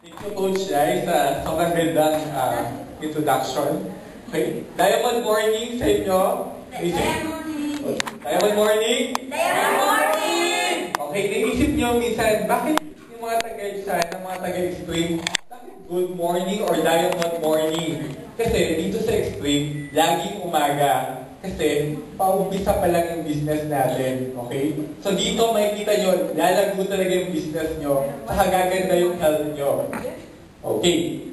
Thank you, Coach Rai, sa sobrang gandang introduction. Okay. Diamond morning sa inyo. Diamond morning. Diamond morning! Okay, naisip niyo minsan, bakit yung mga taga-exam, ng mga taga-extreme, bakit good morning or diamond morning? Kasi dito sa extreme, laging umaga. Kasi paumpisa pa lang yung business natin. Okay? So dito makikita nyo, lalago talaga yung business nyo, saka gaganda yung health nyo. Okay.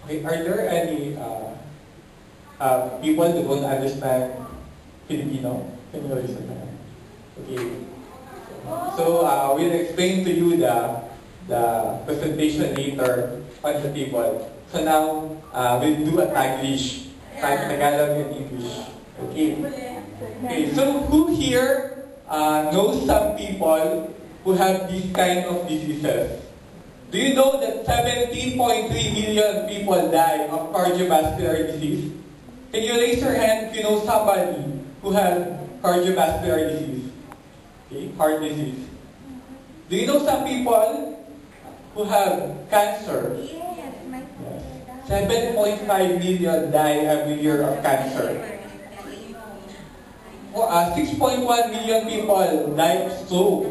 Okay, are there any people who don't understand Filipino? Can you listen to that? Okay. So we'll explain to you the presentation later on the table. So now we'll do a Taglish, Tagalog and English. Okay. Okay. So who here knows some people who have these kind of diseases? Do you know that 17.3 million people die of cardiovascular disease? Can you raise your hand if you know somebody who has cardiovascular disease? Okay, heart disease. Do you know some people who have cancer? Yes, my 7.5 million die every year of cancer. 6.1 million people die of stroke.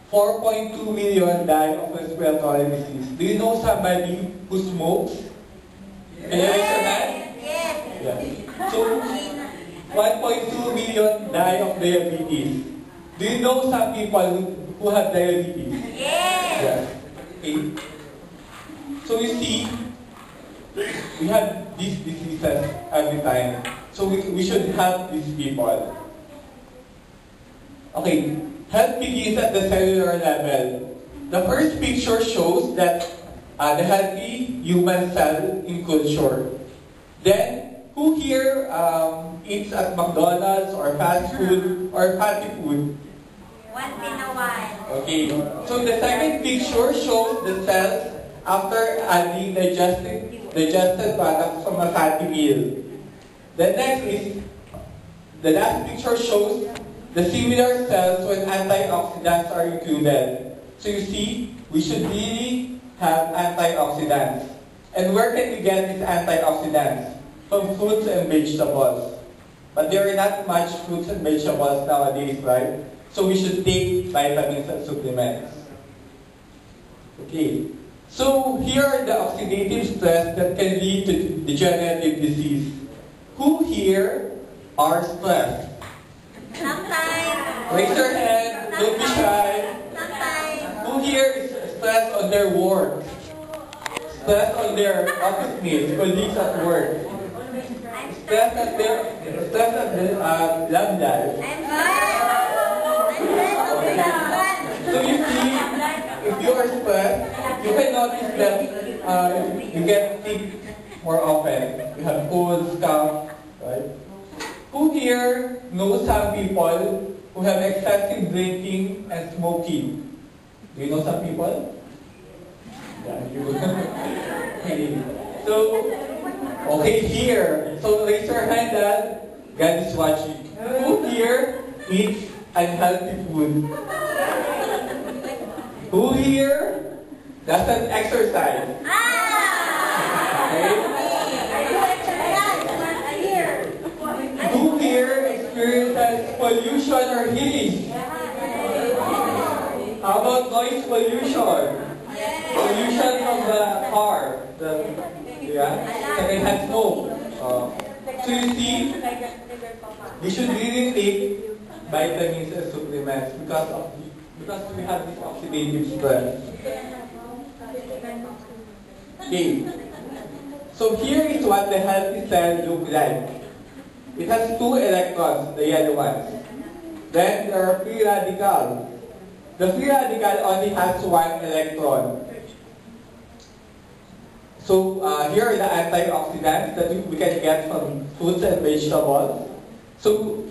4.2 million die of respiratory disease. Do you know somebody who smokes? Can you raise your hand? Yes. Yeah. So, 1.2 million die of diabetes. Do you know some people who have diabetes? Yes. Yeah. Okay. So you see, we have these diseases every time. So we should help these people. Okay. Health begins at the cellular level. The first picture shows that the healthy human cell in culture. Then, who here eats at McDonald's or fast food or fatty food? Once in a while. Okay. So the second picture shows the cells after adding digested products from a fatty meal. The next is, the last picture shows the similar cells when antioxidants are included. So you see, we should really have antioxidants. And where can we get these antioxidants? From fruits and vegetables. But there are not much fruits and vegetables nowadays, right? So we should take vitamins and supplements. Okay. So here are the oxidative stress that can lead to degenerative disease. Who here are stressed? Sometimes. Raise your hand, don't be shy. Sometimes. Who here is stressed on their work? Stressed on their office mates, colleagues at work? Stressed at the lab life? I'm fine. So you see, if you are stressed, you can notice that you get sick more often. You have colds, cough, right? Who here knows some people who have excessive drinking and smoking? Do you know some people? Yeah, you. Okay. So, okay, here. So raise your hand that God is watching. Who here eats unhealthy food? Who here doesn't exercise? Okay? Who here experiences pollution or heat? How about noise pollution? Pollution from the car. Secondhand smoke. So you see, we should really take vitamins and supplements because we have this oxidative stress. Okay. So here is what the healthy cell looks like. It has 2 electrons, the yellow ones. Then there are free radicals. The free radical only has 1 electron. So here are the antioxidants that we can get from fruits and vegetables. So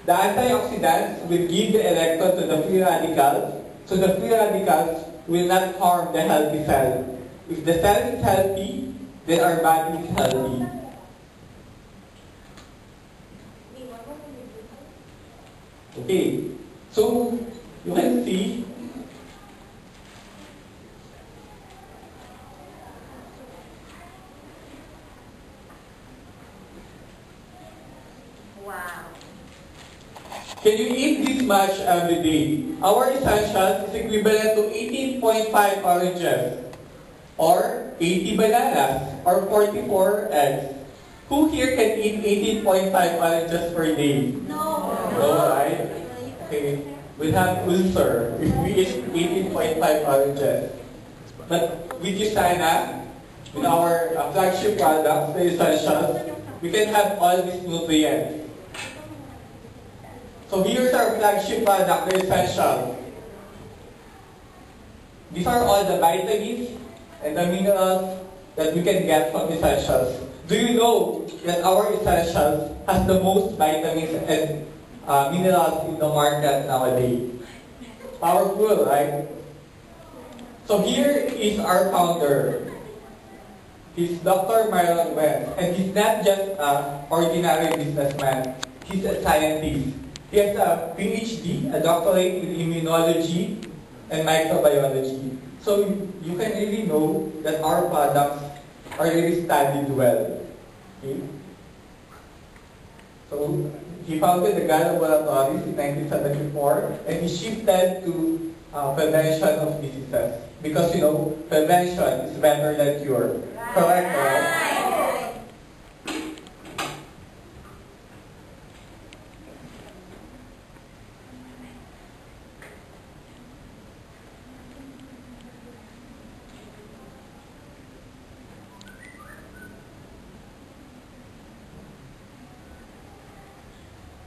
the antioxidants will give the electron to the free radicals. So the free radicals will not harm the healthy cell. If the cell is healthy, then our body is healthy. Okay, so you can see Can you eat this much every day? Our essentials is equivalent to 18.5 oranges, or 80 bananas, or 44 eggs. Who here can eat 18.5 oranges per day? No. No, right? Okay. We have ulcer if we eat 18.5 oranges. But with Usana, with our flagship products, the essentials, we can have all these nutrients. So here's our flagship product, the essential. These are all the vitamins and the minerals that we can get from essentials. Do you know that our essentials has the most vitamins and minerals in the market nowadays? Powerful, right? So here is our founder. He's Dr. Marlon West, and he's not just an ordinary businessman. He's a scientist. He has a PhD, a doctorate in immunology and microbiology. So you can really know that our products are really studied well. Okay? So he founded the Gall Laboratories in 1974, and he shifted to prevention of diseases. Because, you know, prevention is better than cure. Correct, right?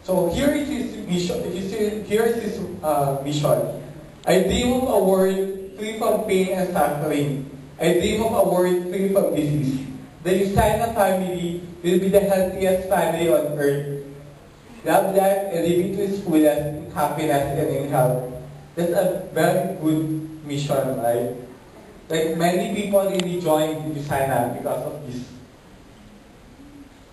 So here is his mission. Here is his mission. I dream of a world free from pain and suffering. I dream of a world free from disease. The Usana family will be the healthiest family on earth. Love life and live it to its fullest in happiness and in health. That's a very good mission, right? Like many people really joined Usana because of this.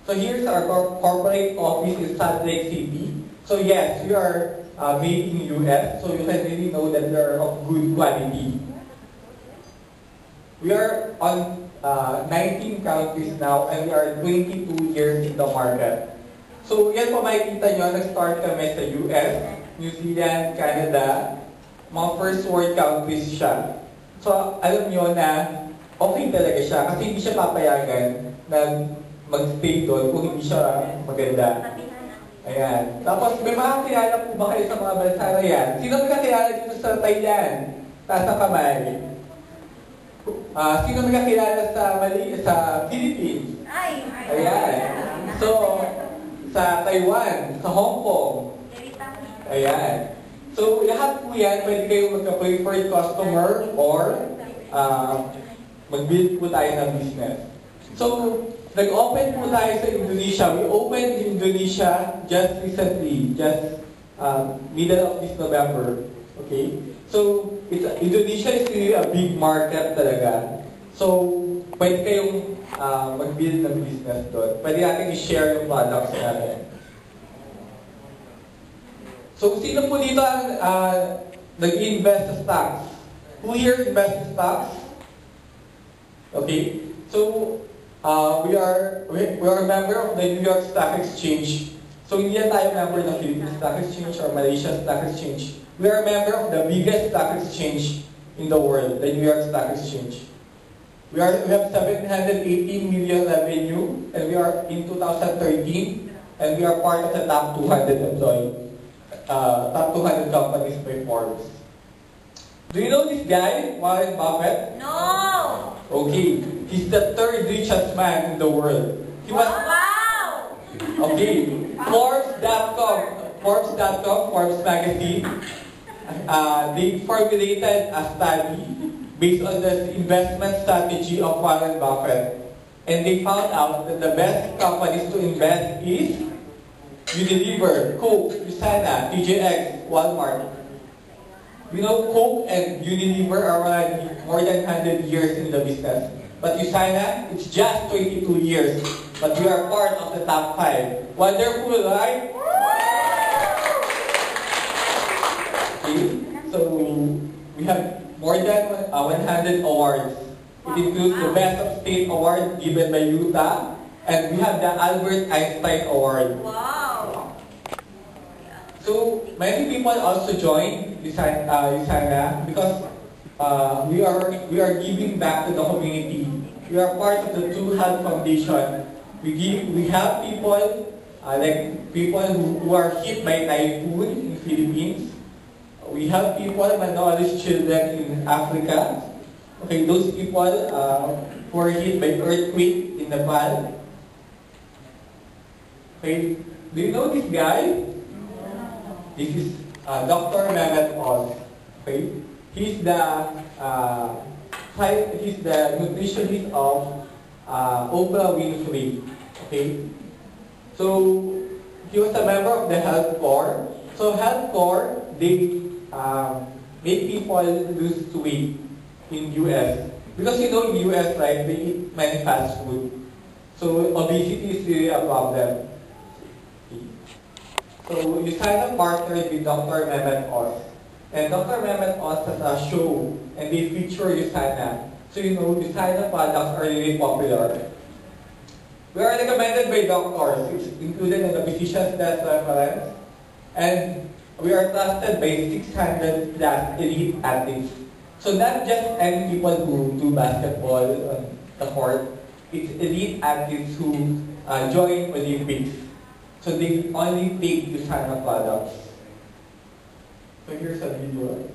So here's our corporate office in Salt Lake City. So yes, we are made in US, so you can really know that we are of good quality. We are on 19 countries now, and we are 22 years in the market. So yan po makikita nyo, nag-start kami sa US, New Zealand, Canada, mga first world countries siya. So alam nyo na okay talaga siya, kasi hindi siya papayagan na mag-stay doon kung hindi siya maganda. Ayan. Tapos, may mga kilala po ba kayo sa mga bansa na yan? Sino may kakilala dito sa Thailand? Taas ang kamay. Sino may kakilala sa Philippines? Ayan. So, sa Taiwan, sa Hong Kong. Ayan. So, lahat po yan, pwede kayo magka-preferred customer or mag-build po tayo ng business. So, nag-open po tayo sa Indonesia. We opened in Indonesia just recently, just middle of this November. Okay? So, Indonesia is really a big market talaga. So, pwede kayong mag-build ng business doon. Pwede natin i-share yung products natin. So, sino po dito ang nag-invest sa stocks? Who here invest in stocks? Okay? So, we are a member of the New York Stock Exchange. So hindi yan tayo member ng Philippine Stock Exchange or Malaysia Stock Exchange. We are a member of the biggest stock exchange in the world, the New York Stock Exchange. We have 718 million revenue, and we are in 2013, and we are part of the top 200 top 200 companies by Forbes. Do you know this guy, Warren Buffett? No. Okay, he's the third richest man in the world. He was, Wow! okay, Forbes.com, Forbes magazine, they formulated a study based on the investment strategy of Warren Buffett. And they found out that the best companies to invest is Unilever, Coke, Usana, TJX, Walmart. You know, Coke and Unilever are already more than 100 years in the business. But Usana, it's just 22 years. But we are part of the top 5. Wonderful, right? Okay, so we have more than 100 awards. It includes the Best of State Award given by Utah, and we have the Albert Einstein Award. Wow! So many people also join USANA because we are giving back to the community. We are part of the True Health Foundation. We have people like people who are hit by typhoon in Philippines. We have people malnourished children in Africa. Okay, those people who are hit by earthquake in Nepal. Okay, do you know this guy? This is Dr. Mehmet Oz. Okay, he's the nutritionist of Oprah Winfrey. Okay, so he was a member of the Health Corps. So Health Corps, they make people lose weight in US. Because in US, right, they eat many fast food. So obesity is really a problem. So USANA partnered with Dr. Mehmet Oz. And Dr. Mehmet Oz has a show, and they feature USANA. So USANA products are really popular. We are recommended by doctors. It's included in the physician's desk reference. And we are trusted by 600 plus elite athletes. So not just any people who do basketball on the court. It's elite athletes who join Olympics. So they only take USANA products. So here's a video.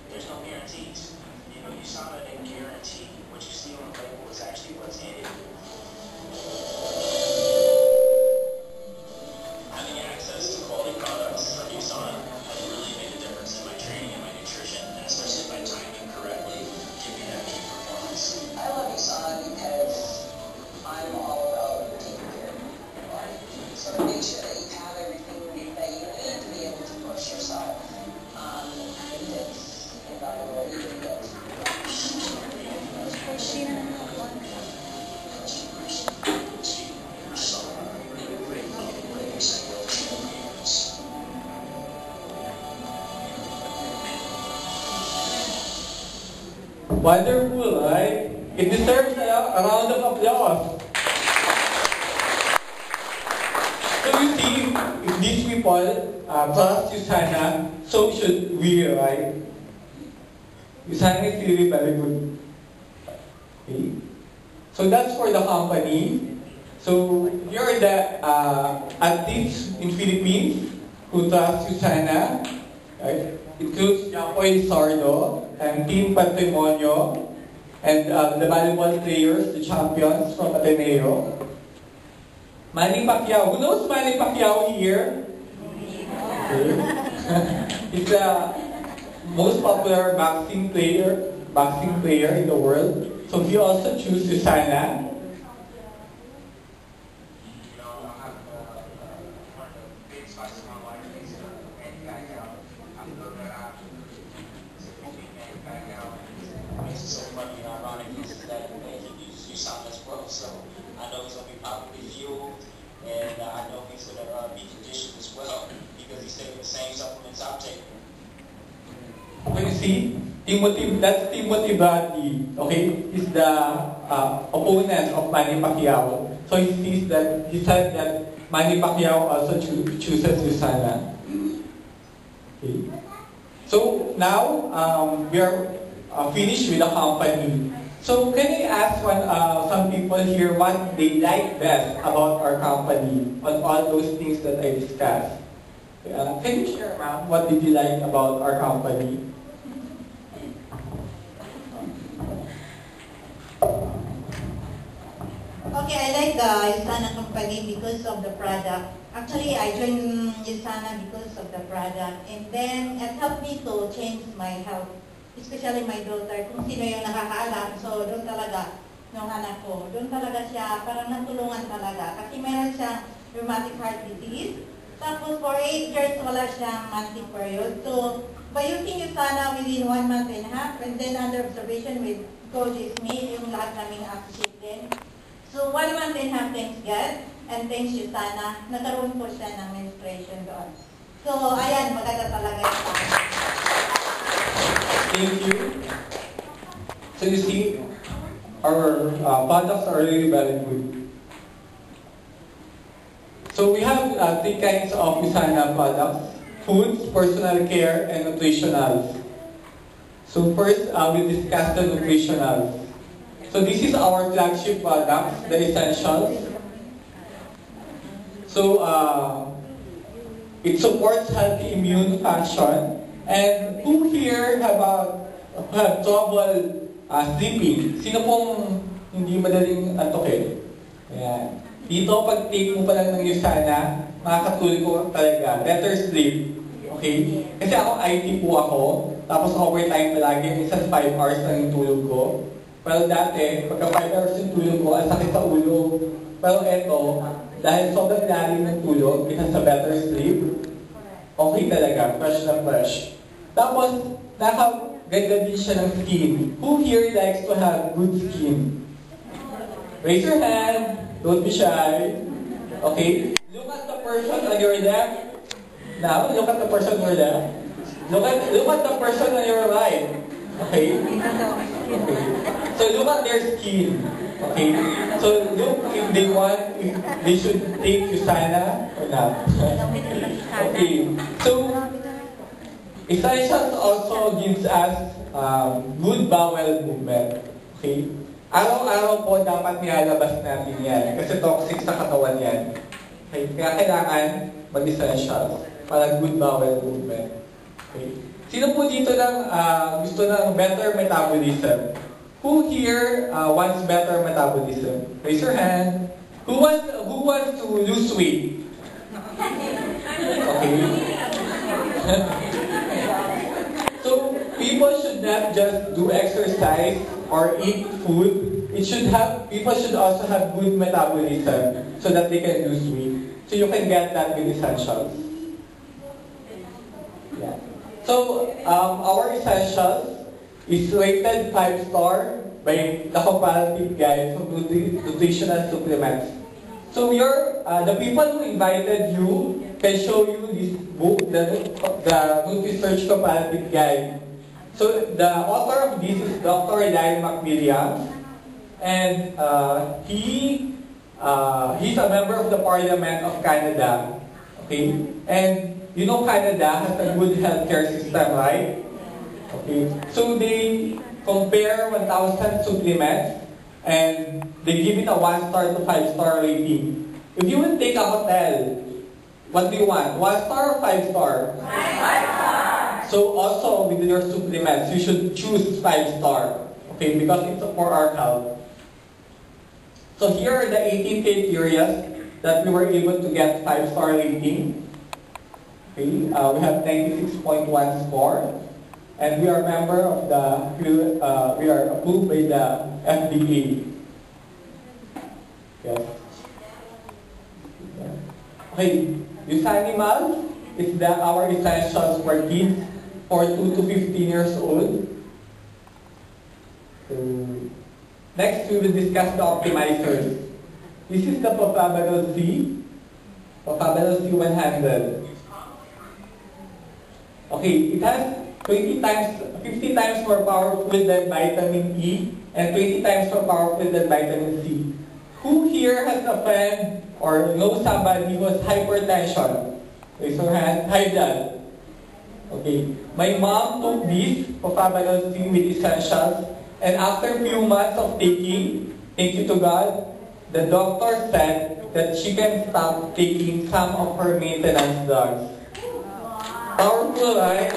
There's no guarantees. USANA didn't guarantee what you see on the label is actually what's Wonderful, right? It deserves a round of applause. So you see, if these people trust Usana, so should we, right? Usana is really very good. Okay. So that's for the company. So here are the athletes in Philippines who trust Usana. Right? It includes Jacoy Sardo and Team Patrimonio and the volleyball players, the champions from Ateneo. Manny Pacquiao. Who knows Manny Pacquiao here? Okay. He's the most popular boxing player in the world. So he also chose Susana. So I know he's going to be properly fueled, and I know he's going to be conditioned as well because he's taking the same supplements I'm taking. When you see, that's Timothy Bradley, okay? He's the opponent of Manny Pacquiao. So he said that Manny Pacquiao also chooses Susana. Okay. So now, we are finished with the company. So can I ask some people here what they like best about our company on all those things that I discussed? Can you share, ma'am, what did you like about our company? Okay, I like the Usana company because of the product. Actually, I joined Usana because of the product. And then, it helped me to change my health. Especially my daughter, kung sino yung nakakaalam. So, doon talaga, nung anak ko, doon talaga siya, parang natulungan talaga. Kasi meron siyang rheumatic heart disease. Tapos, for 8 years, wala siyang monthly period. So, by using Usana within 1 month and a half, and then under observation with Coach Smith, yung lahat naming appreciate din. So, 1 month and a half, thanks God, and thanks Usana, nagkaroon po siya ng menstruation doon. So, ayan, maganda talaga yung Thank you. So you see, our products are really very good. So we have 3 kinds of Usana products: foods, personal care, and nutritionals. So first, we discuss the nutritionals. So this is our flagship product, the essentials. So it supports healthy immune function. And who here have trouble sleeping? Sino pong hindi madaling antukin? Ayan. Dito, pag take mo pa lang ng Usana, makakatulog ko talaga. Better sleep. Okay? Kasi ako, IT po ako. Tapos overtime palagi. Minsan 5 hours lang yung tulog ko. Pero dati, pagka 5 hours yung tulog ko, ang sakit sa ulo. Pero eto, dahil sobrang lalim ng tulog, because sa better sleep, okay talaga, fresh na fresh. Tapos, nakaganda din siya ng skin. Who here likes to have good skin? Raise your hand. Don't be shy. Okay? Look at the person on your left. Now, look at the person on your left. Look at the person on your right. Okay? Okay. So look at their skin. Okay? So look if they should take Usana or not. Okay. So essentials also gives us good bowel movement. Okay? Araw-araw po dapat nilalabas natin yan kasi toxic sa katawan yan. Okay? Kaya kailangan mag-essentials para good bowel movement. Okay? Sino po dito lang gusto ng better metabolism? Who here wants better metabolism? Raise your hand. Who wants to lose weight? Okay. So people should not just do exercise or eat food. People should also have good metabolism so that they can lose weight. So you can get that with essentials. Yeah. So our essentials is rated 5-star by the Comparative Guide of Nutritional Supplements. So the people who invited you can show you this book, the NutriSearch Comparative Guide. So the author of this is Dr. Lyle McWilliams, and he's a member of the Parliament of Canada. Okay, and you know Canada has a good healthcare system, right? Okay, so they compare 1,000 supplements and they give it a 1-star to 5-star rating. If you will take a hotel, what do you want? 1-star or 5-star? 5-star. So also with your supplements, you should choose 5-star. Okay, because it's for our health. So here are the 18 criteria that we were able to get 5-star rating. Okay, we have 96.1 score. And we are member of we are approved by the FDA. Yes. Okay, Usanimals is our essentials for kids for 2 to 15 years old. Next, we will discuss the optimizers. This is the Propabanol C, Propabanol C100. Okay, it has 50 times more powerful than vitamin E and 20 times more powerful than vitamin C. Who here has a friend or knows somebody who has hypertension? Raise your hand. High blood. Okay. My mom took this Propabanol C with essentials, and after a few months of taking, thank you to God, the doctor said that she can stop taking some of her maintenance drugs. Powerful, right?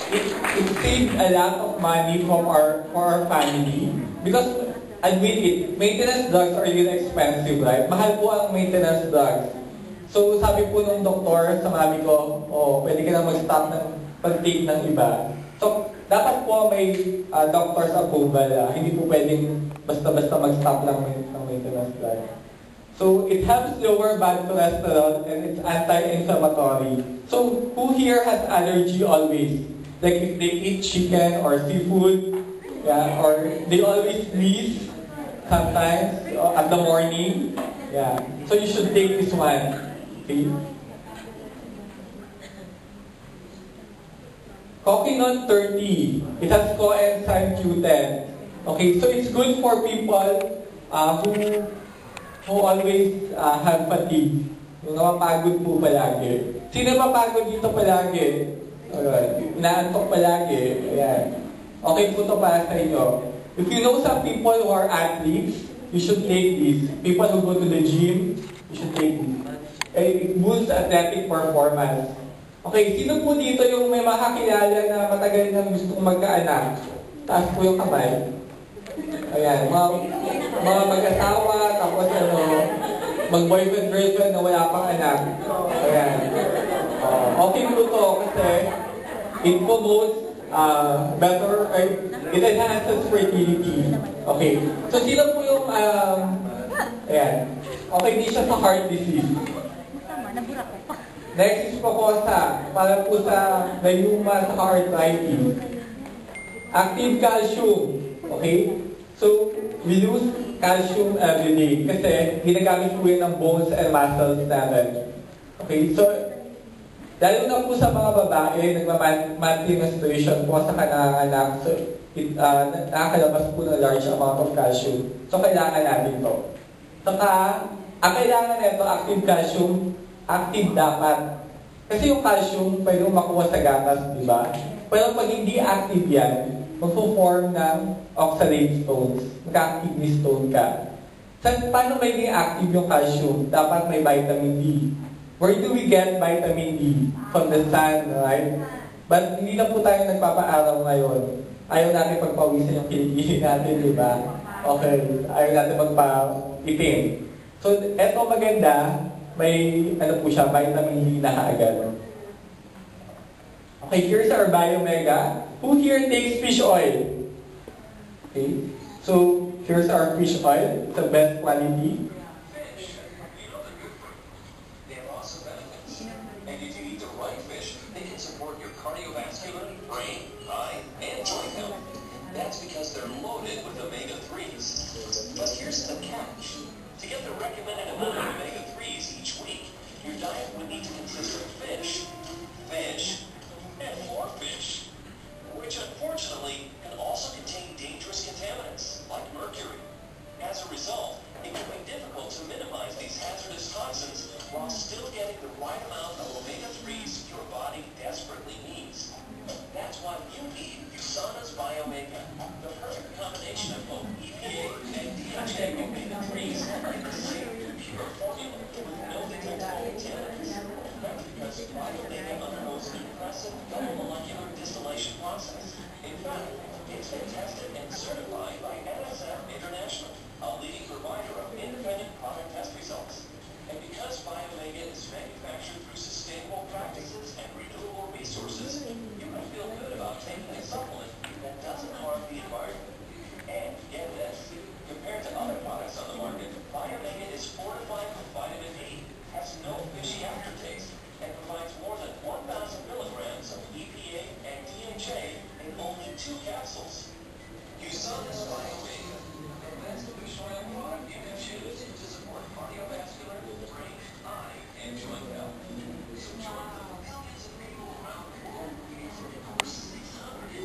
It saved a lot of money for our family because, admit it, maintenance drugs are really expensive, right? Mahal po ang maintenance drugs. So sabi po nung doktor sa mami ko, pwede ka na mag-stop ng pag-take ng iba. So dapat po may doctor's approval. Hindi po pwedeng basta-basta mag-stop lang ng maintenance drugs. So it helps lower bad cholesterol and it's anti-inflammatory. So who here has allergy always? Like if they eat chicken or seafood, yeah, or they always sneeze sometimes at the morning, yeah. So you should take this one, okay? Coquinone 30, it has coenzyme Q10. Okay, so it's good for people who always have fatigue. Yung napapagod po palagi. Sino mapagod dito palagi? Alright. Inaantok palagi. Ayan. Okay po ito para sa inyo. If you know some people who are athletes, you should take this. People who go to the gym, you should take this. It boosts athletic performance. Okay, sino po dito yung may makakilala na matagal nang gustong magkaanak? Taas po yung kamay. Ayan, mga mag-asawa, tapos mag-boyfriend-girlfriend na wala pang anak. Ayan. Okay po ito kasi it promotes better, it enhances fertility. Okay. So sino po yung, ayan. Okay, di siya sa heart disease. Next is Proposa, para po sa rheuma sa arthritis. Active calcium. Okay? So, we lose calcium every day kasi ginagamit po yun ng bones and muscles natin. Okay? So, lalo na po sa mga babae, nagma-monthly menstruation po sa kanilang anak, so, nakakalabas po ng large amount of calcium. So, kailangan natin ito. Saka, ang kailangan nito, active calcium, active dapat. Kasi yung calcium, pwede makuha sa gatas, di ba? Pero pag hindi active yan, magpo-form ng oxalate stones. Magka-kidney stone ka. Paano magiging active yung calcium? Dapat may vitamin D. Where do we get vitamin D? From the sun, right? But hindi na po tayo nagpapaaraw ngayon. Ayaw natin pagpawisan yung kilikili natin, di ba? Okay, ayaw natin magpa-itim. So, eto maganda, may ano po siya, vitamin D na kaagad. Okay, here's our Biomega. Who here takes fish oil? Okay, so here's our fish oil, the best quality. They're also benefits. And if you eat the right fish, they can support your cardiovascular, brain, eye, and joint health. That's because they're loaded with omega-3s. But here's the catch. To get the recommended amount of omega-3s each week, your diet would need to consist of fish, and more fish. while still getting the right amount of omega-3s your body desperately needs. That's why you need USANA's Biomega, the perfect combination of both EPA and DHA omega-3s in the same pure formula with no detectable contaminants. That's because Biomega undergoes an impressive double molecular distillation process. In fact, it's been tested and certified by NSF International, a leading provider of independent product test results. And because Biomega is manufactured through sustainable practices and renewable resources, you can feel good about taking a supplement that doesn't harm the environment. And get this, compared to other products on the market, Biomega is fortified with vitamin E, has no fishy aftertaste, and provides more than 1,000 milligrams of EPA and DHA in only 2 capsules. USANA's Biomega, the best fish oil product you can choose to support cardiovascular, brain, eye, and joint health. So join the millions of people around the world eating from over 600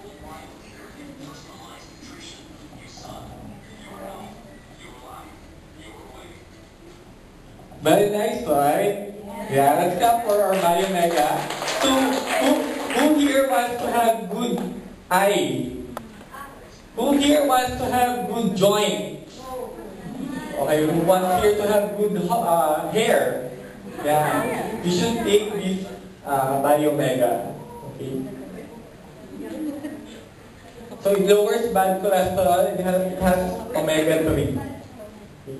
worldwide leader in personalized nutrition. USANA, your health, your life, your way. Very nice, right? Yeah, let's clap for our Biomega. So, who here wants to have good eye? Who here wants to have good joint? Okay, who wants here to have good hair? Yeah, you should take this Biomega. Okay. So it lowers bad cholesterol. It has omega-3. Okay.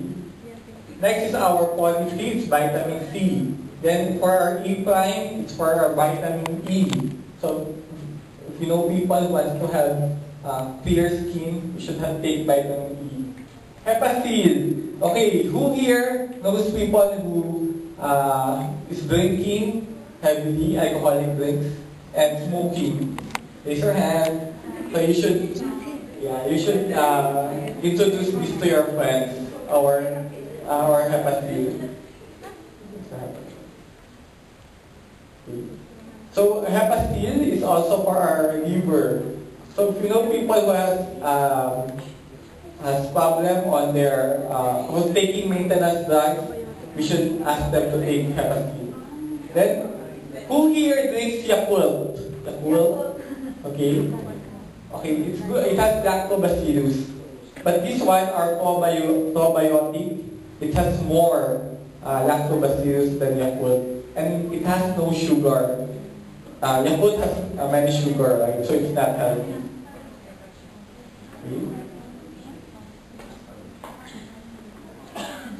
Next is our polyseeds, vitamin C. Then for our E prime, it's for our vitamin E. So if you know people who want to have clear skin, you should take vitamin E. Hepacil. Okay, who here knows people who is drinking heavily alcoholic drinks and smoking? Raise your hand. So you should introduce this to your friends or hepatitis. So hepatitis is also for our liver. So if you know people who has problem on their who's taking maintenance drugs, we should ask them to take hepatitis. Then who here drinks Yakult? Yakult? Okay. Okay, it's good. It has lactobacillus. But this one are probiotic. It has more lactobacillus than Yakult. And it has no sugar. Yakult has many sugar, right? So it's not healthy. Okay.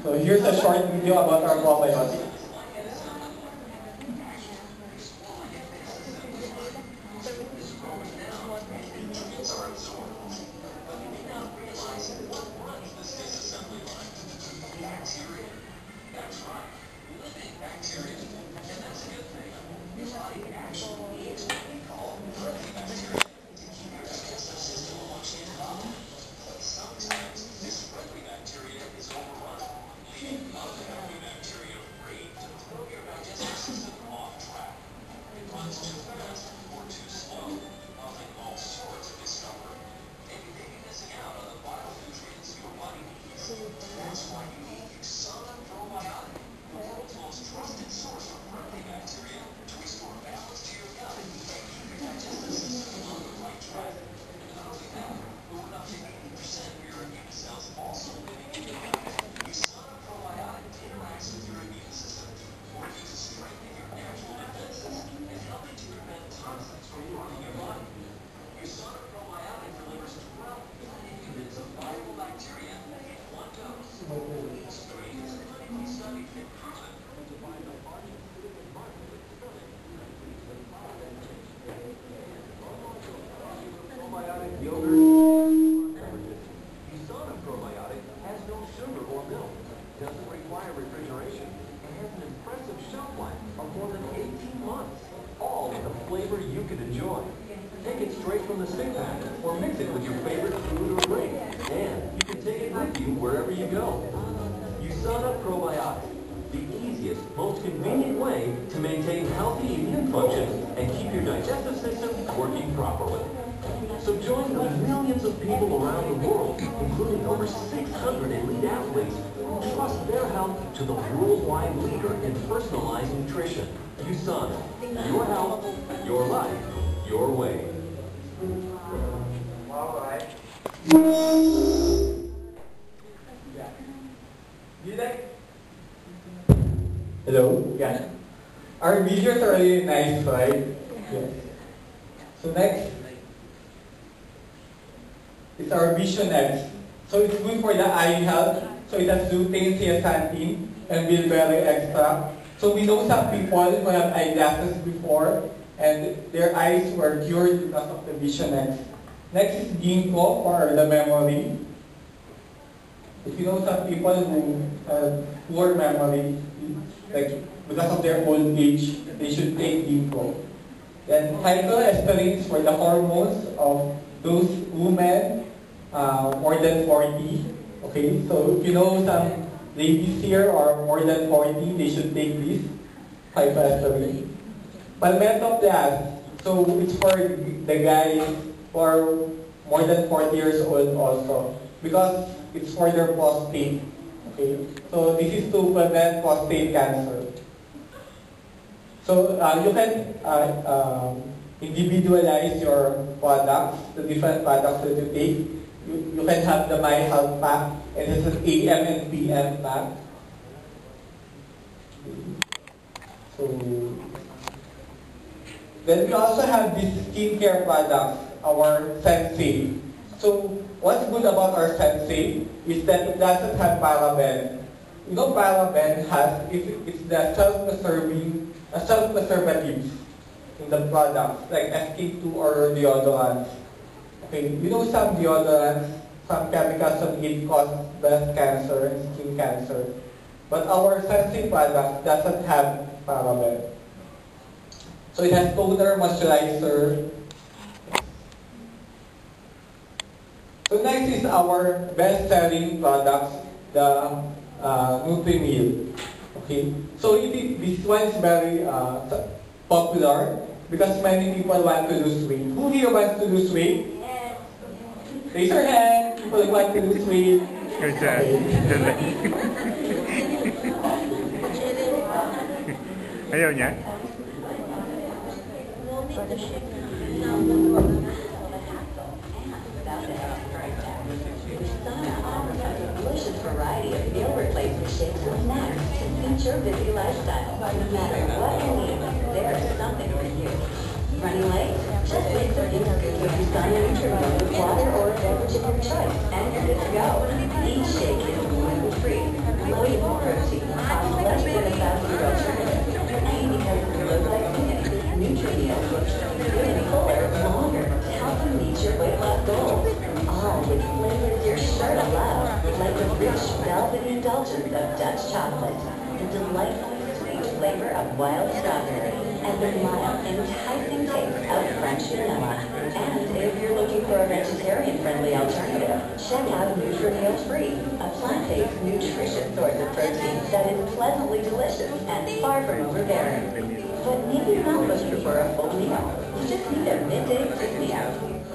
So here's a short video about our probiotics. Millions of people around the world, including over 600 elite athletes, trust their health to the worldwide leader in personalized nutrition. USANA. Your health, your life, your way. All right. Yeah. Do you like? Hello? Yeah. Our videos are really nice, right? Yes. So next is our Vision X. So it's good for the eye health. So it has lutein, zeaxanthin, and bilberry extract. So we know some people who have eyeglasses before and their eyes were cured because of the Vision X. Next is ginkgo for the memory. If you know some people who have poor memory, like because of their old age, they should take ginkgo. Then phytoesтерines for the hormones of those women more than 40. Okay, so if you know some ladies here are more than 40, they should take this phytoesтерine. Palmetto blast, so it's for the guys who are more than 40 years old also, because it's for their prostate. Okay, so this is to prevent prostate cancer. So you can individualize your products, the different products that you take. You can have the My Health Pack, and this is AM and PM pack. So then we also have these skincare products, our Sensei. So what's good about our Sensei is that it doesn't have paraben. You know, paraben has it's the self-preservatives in the products like SK2 or deodorants. Okay, you know some deodorants, some chemicals that can cause breast cancer and skin cancer. But our Sensei product doesn't have paraben. So it has toner, moisturizer. So next is our best-selling products, the Nutri-Meal. Okay, so this one is very popular because many people want to lose weight. Who here wants to lose weight? Yes. Raise your hand. People who want to lose weight. Good job. Ayaw niya? Delicious variety of meal replacement shakes and snacks to suit your busy lifestyle. No matter what you need, there's something for you. Running late? Just make the beans with USANA Nutriment with water or a beverage of your choice, and you're good to go. Each shake is gluten-free, loaded with protein, costs less than a fast-food alternative, and because of low glycemic, Nutri-Meal looks even fuller, longer, to help you meet your weight loss goals. All with flavors you're sure to love, like the rich, velvety indulgence of Dutch chocolate, the delightfully sweet flavor of wild strawberry, and the mild, enticing taste of French vanilla. And if you're looking for a vegetarian-friendly alternative, check out Nutri-Meal Free, a plant-based, nutritious source of protein that is pleasantly delicious and far from overbearing. But maybe you're not looking for a full meal. You just need a midday pick-me-up.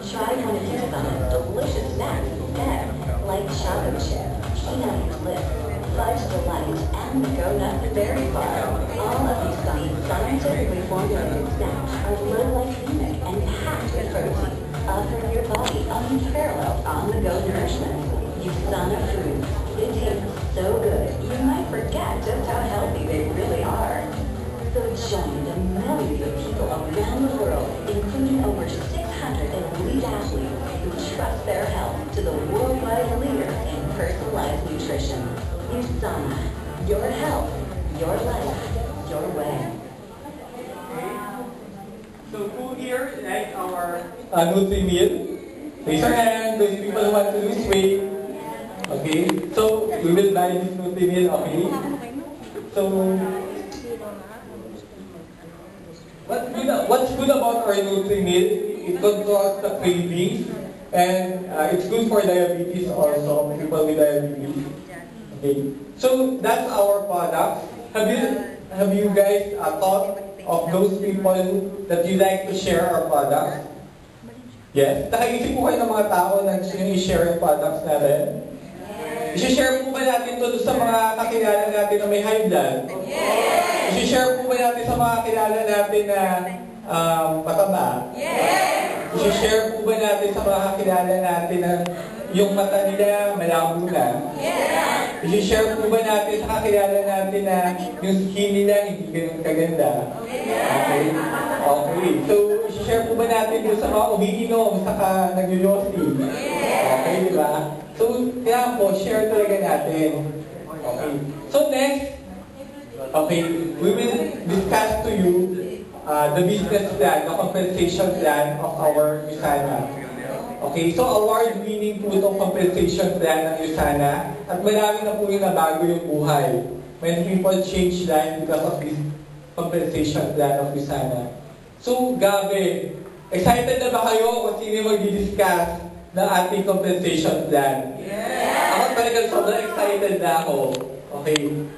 Try one of USANA's delicious snacks instead, like chocolate chip, peanut clip, fudge delight, and the go nut and berry bar. All of USANA's scientifically formulated snacks are low glycemic and packed with protein, offering your body unparalleled on-the-go nourishment. USANA Foods. It tastes so good, you might forget just how healthy they really are. So join the millions of people around the world, including over 600 elite athletes who trust their health to the worldwide leader in personalized nutrition. USANA. Your health, your life, your way. So who here like our Nutri-Meal? Raise your hand, those people who want to lose weight. Okay, so we will buy this Nutri-Meal, okay? So what's good about our Nutri-Meal? It controls the cravings, and it's good for diabetes also, people with diabetes. Okay, so that's our product. Have you guys thought of those people that you like to share our products? Yes? Nakaisip po kayo ng mga tao na gusto nyo i-share yung products natin? I-share po ba natin to sa mga kakilala natin na may high blood? Yes! I-share po ba natin sa mga kakilala natin na mataba? Yes! I-share po ba natin sa mga kakilala natin na yung mata nila malabo na? Yes! I-share po ba natin sa kakilala natin na yung skin nila hindi ganun kaganda? Okay? Okay. So, i-share po ba natin yung sa mga umiinom, saka nag-yossi? Okay, di ba? So, kaya po, share talaga natin. Okay. So next, okay, we will discuss to you the business plan, the compensation plan of our USANA. Okay, so award-winning po itong compensation plan ng USANA at marami na po yung nabago yung buhay. When people change life because of this compensation plan of USANA. So, Gabi, excited na ba kayo kung sino mag-discuss ng ating compensation plan? Yeah! Ako talagang sobrang excited na ako. Okay.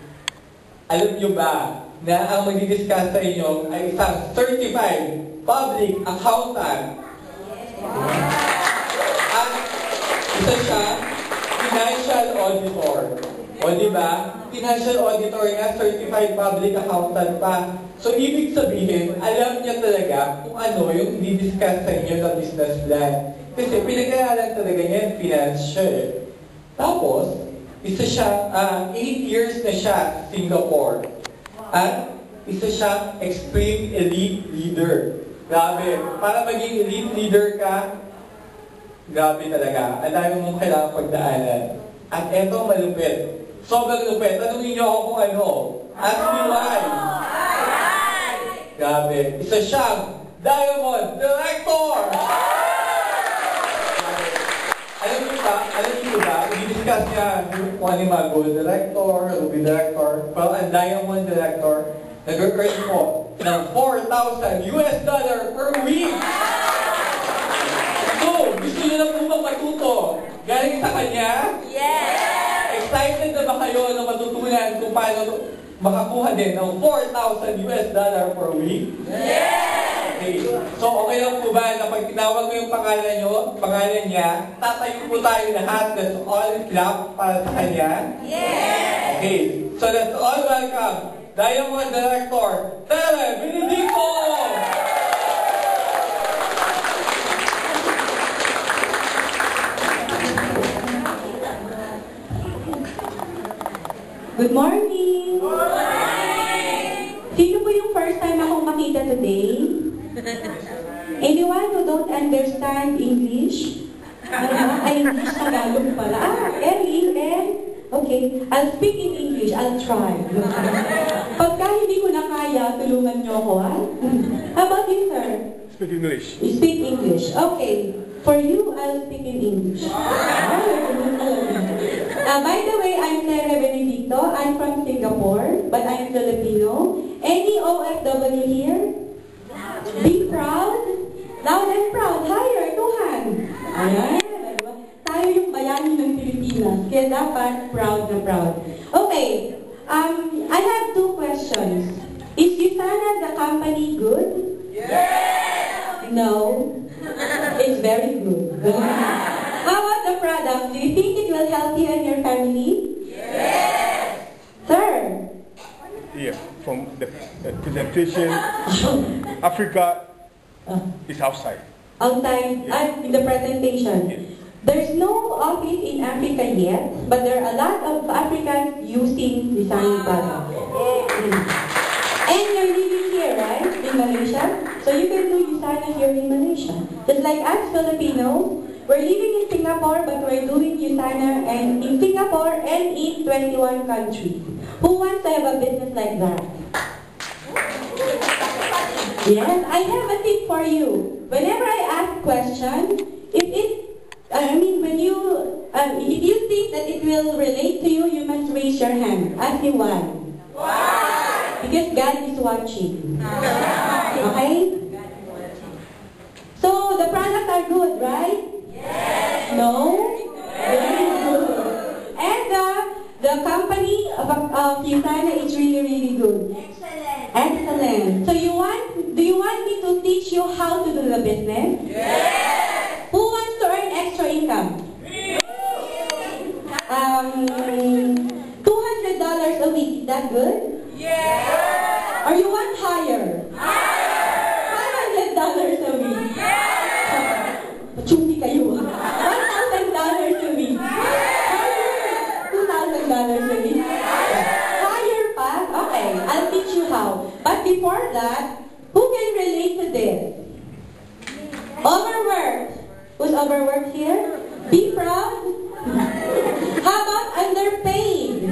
Alam nyo ba na ang mag-discuss sa inyo ay isang certified public accountant? At isa siya, financial auditor. O diba? Financial auditor na, certified public accountant pa. So, ibig sabihin, alam niya talaga kung ano yung i-discuss sa inyo ng business plan. Kasi pinag-aralan talaga niya yung financial. Tapos, isa siya, 8 years na siya sa Singapore. At isa siya extreme elite leader. Grabe, para maging elite leader ka, grabe talaga. Ang dami mong kailangan pagdaanan. At eto malupit. Sobrang lupit. Tanungin niyo ako kung ano. Ask me why. Grabe. Isa siyang Diamond Director! Alam niyo ba, i-discuss niya kung ano yung mga Gold Director, Ruby Director, pero ang Diamond Director, nag-earn po ng $4,000 per week! So, gusto niyo na po bang matuto? Galing sa kanya? Yes! Excited na ba kayo na matutunan kung paano makakuha din ng $4,000 per week? Yes! Okay. So, okay lang po ba na pag tinawag ko yung pangalan niya, tatayo po tayo lahat. Let's all clap para sa kanya? Yes! Okay. So, let's all welcome Diamond Director, Tere Benedicto! Good morning! Good morning! Sino po yung first time akong makita today? Anyone who don't understand English? Ay, English Tagalog pala. Ellie, okay. I'll speak in English. I'll try. Pagka hindi ko na kaya, tulungan niyo ako, ha? How about you, sir? Speak English. You speak English. Okay. For you, I'll speak in English. By the way, I'm Tere Benedicto. I'm from Singapore, but I'm Filipino. Any OFW here? Be proud. Loud and proud. Higher. Two hands. Ayan. Tayo yung bayani ng Pilipinas. Kaya dapat proud na proud. Okay. I have two questions. Is USANA the company good? Yes! No. It's very good. How about the product? Do you think it will help you and your family? Yes! Sir? Yeah, from the presentation, Africa is outside. Outside, in the presentation. Yes. There's no office in Africa yet, but there are a lot of Africans using design products. And you're living here, right? In Malaysia? So you can do USANA here in Malaysia. Just like us Filipinos, we're living in Singapore, but we're doing USANA and in Singapore and in 21 countries. Who wants to have a business like that? Yes, I have a tip for you. Whenever I ask questions, if you think that it will relate to you, you must raise your hand. Ask me why. Why? Because God is watching. Okay? So, the products are good, right? Yes. No? Very good. And the company of USANA is really, really good. Excellent. Excellent. So, do you want me to teach you how to do the business? Yes. Who wants to earn extra income? $200 a week. Is that good? Yeah! Or you want higher? $500 a week. Chupi kayo. $1,000 a week. $2,000 a week. Higher pa? Okay, I'll teach you how. But before that, who can relate to this? Overworked. Who's overworked here? Be proud. How about underpaid?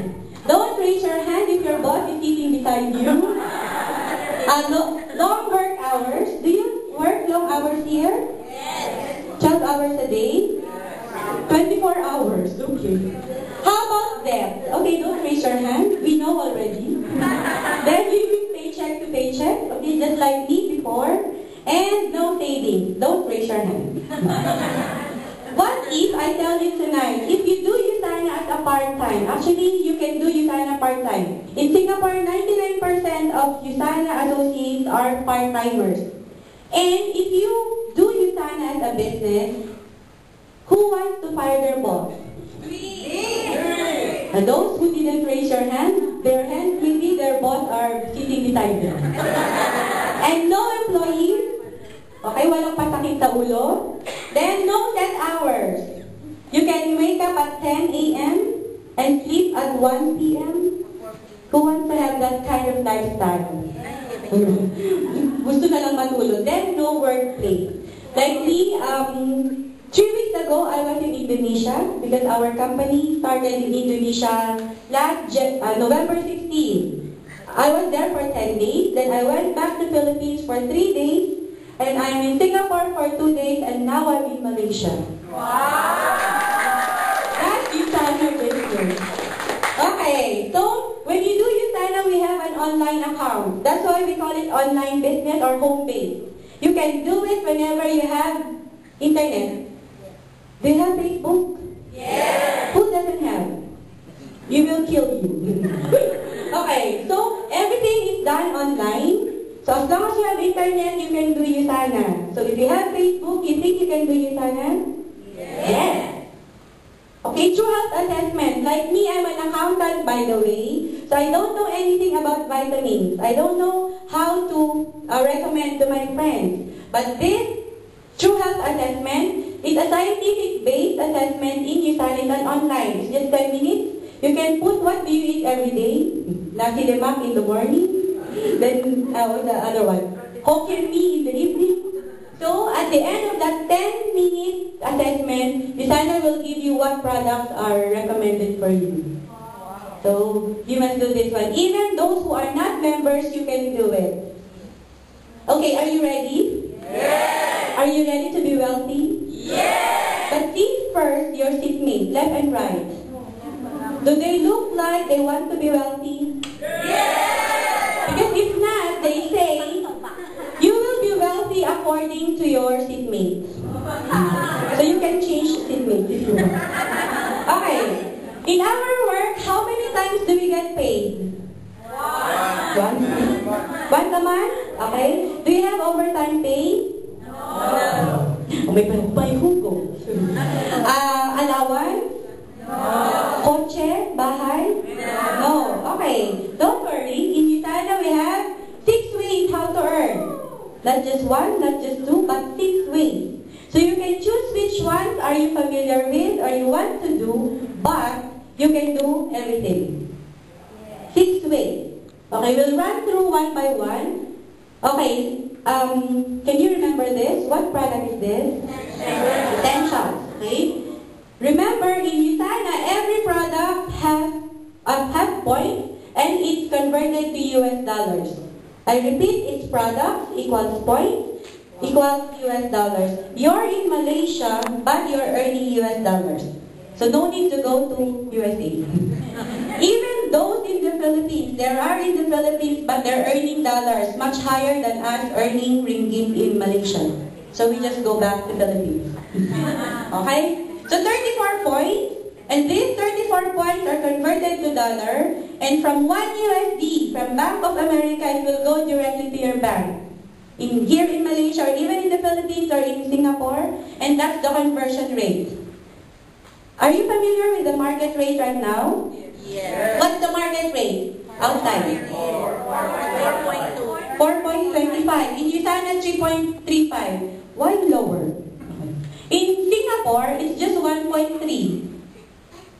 Don't raise your hand if your boss is sitting beside you. Long work hours. Do you work long hours here? Yes. 12 hours a day? 24 hours. Okay. How about debt? Okay, don't raise your hand. We know already. Then living paycheck to paycheck. Okay, just like me before. And no savings. Don't raise your hand. What if I tell you tonight, if you do Usana as a part-time, actually you can do Usana part-time. In Singapore, 99% of Usana associates are part-timers. And if you do Usana as a business, who wants to fire their boss? And those who didn't raise their hand, maybe their boss are sitting beside them. And no employees. Okay, walang pasakit sa ulo. Then, no set hours. You can wake up at 10 a.m. and sleep at 1 p.m. Who wants to have that kind of lifestyle? Gusto na lang matulog. Then, no workplace. Like me, 3 weeks ago, I was in Indonesia because our company started in Indonesia last November 16. I was there for 10 days. Then, I went back to Philippines for 3 days. And I'm in Singapore for 2 days, and now I'm in Malaysia. Wow! That's Usana business. Okay, so when you do Usana, we have an online account. That's why we call it online business or home base. You can do it whenever you have internet. Do you have Facebook? Yes! Who doesn't have? You will kill you. Okay, so everything is done online. So as long as you have internet, you can do Usana. So if you have Facebook, you think you can do Usana? Yes. Okay, true health assessment. Like me, I'm an accountant, by the way. So I don't know anything about vitamins. I don't know how to recommend to my friends. But this true health assessment is a scientific-based assessment in Usana and online. It's just 10 minutes. You can put what do you eat every day. Nasi lemak in the morning. Then, the other one, Hokkien mee in the evening. So, at the end of that 10-minute assessment, Usana will give you what products are recommended for you. So, you must do this one. Even those who are not members, you can do it. Okay, are you ready? Yes! Are you ready to be wealthy? Yes! But see first your seatmates, left and right. Do they look like they want to be wealthy? Yes! Because if not, they say, you will be wealthy according to your seatmates. So you can change seatmates if you want. Okay. In our work, how many times do we get paid? Once a month? Okay. Do you have overtime pay? No. May hugo. Allowance? Kotse? Bahay? No. Okay. Don't worry. In Usana, we have 6 ways how to earn. Not just 1, not just 2, but 6 ways. So you can choose which ones are you familiar with or you want to do, but you can do everything. 6 ways. Okay, we'll run through one by one. Okay, can you remember this? What product is this? Essentials. Okay. Remember, in Usana, every product has points and it's converted to US dollars. I repeat, its products equals points equals US dollars. You're in Malaysia, but you're earning US dollars. So no need to go to USA. Even those in the Philippines, there are in the Philippines, but they're earning dollars much higher than us earning ringgit in Malaysia. So we just go back to Philippines. Okay? So 34 points, and these 34 points are converted to dollar, and from 1 USD, from Bank of America, it will go directly to your bank. Here in Malaysia, or even in the Philippines, or in Singapore, and that's the conversion rate. Are you familiar with the market rate right now? Yes. What's the market rate outside? 4.25. In USANA, 3.35. Why lower? In Singapore, it's just 1.3.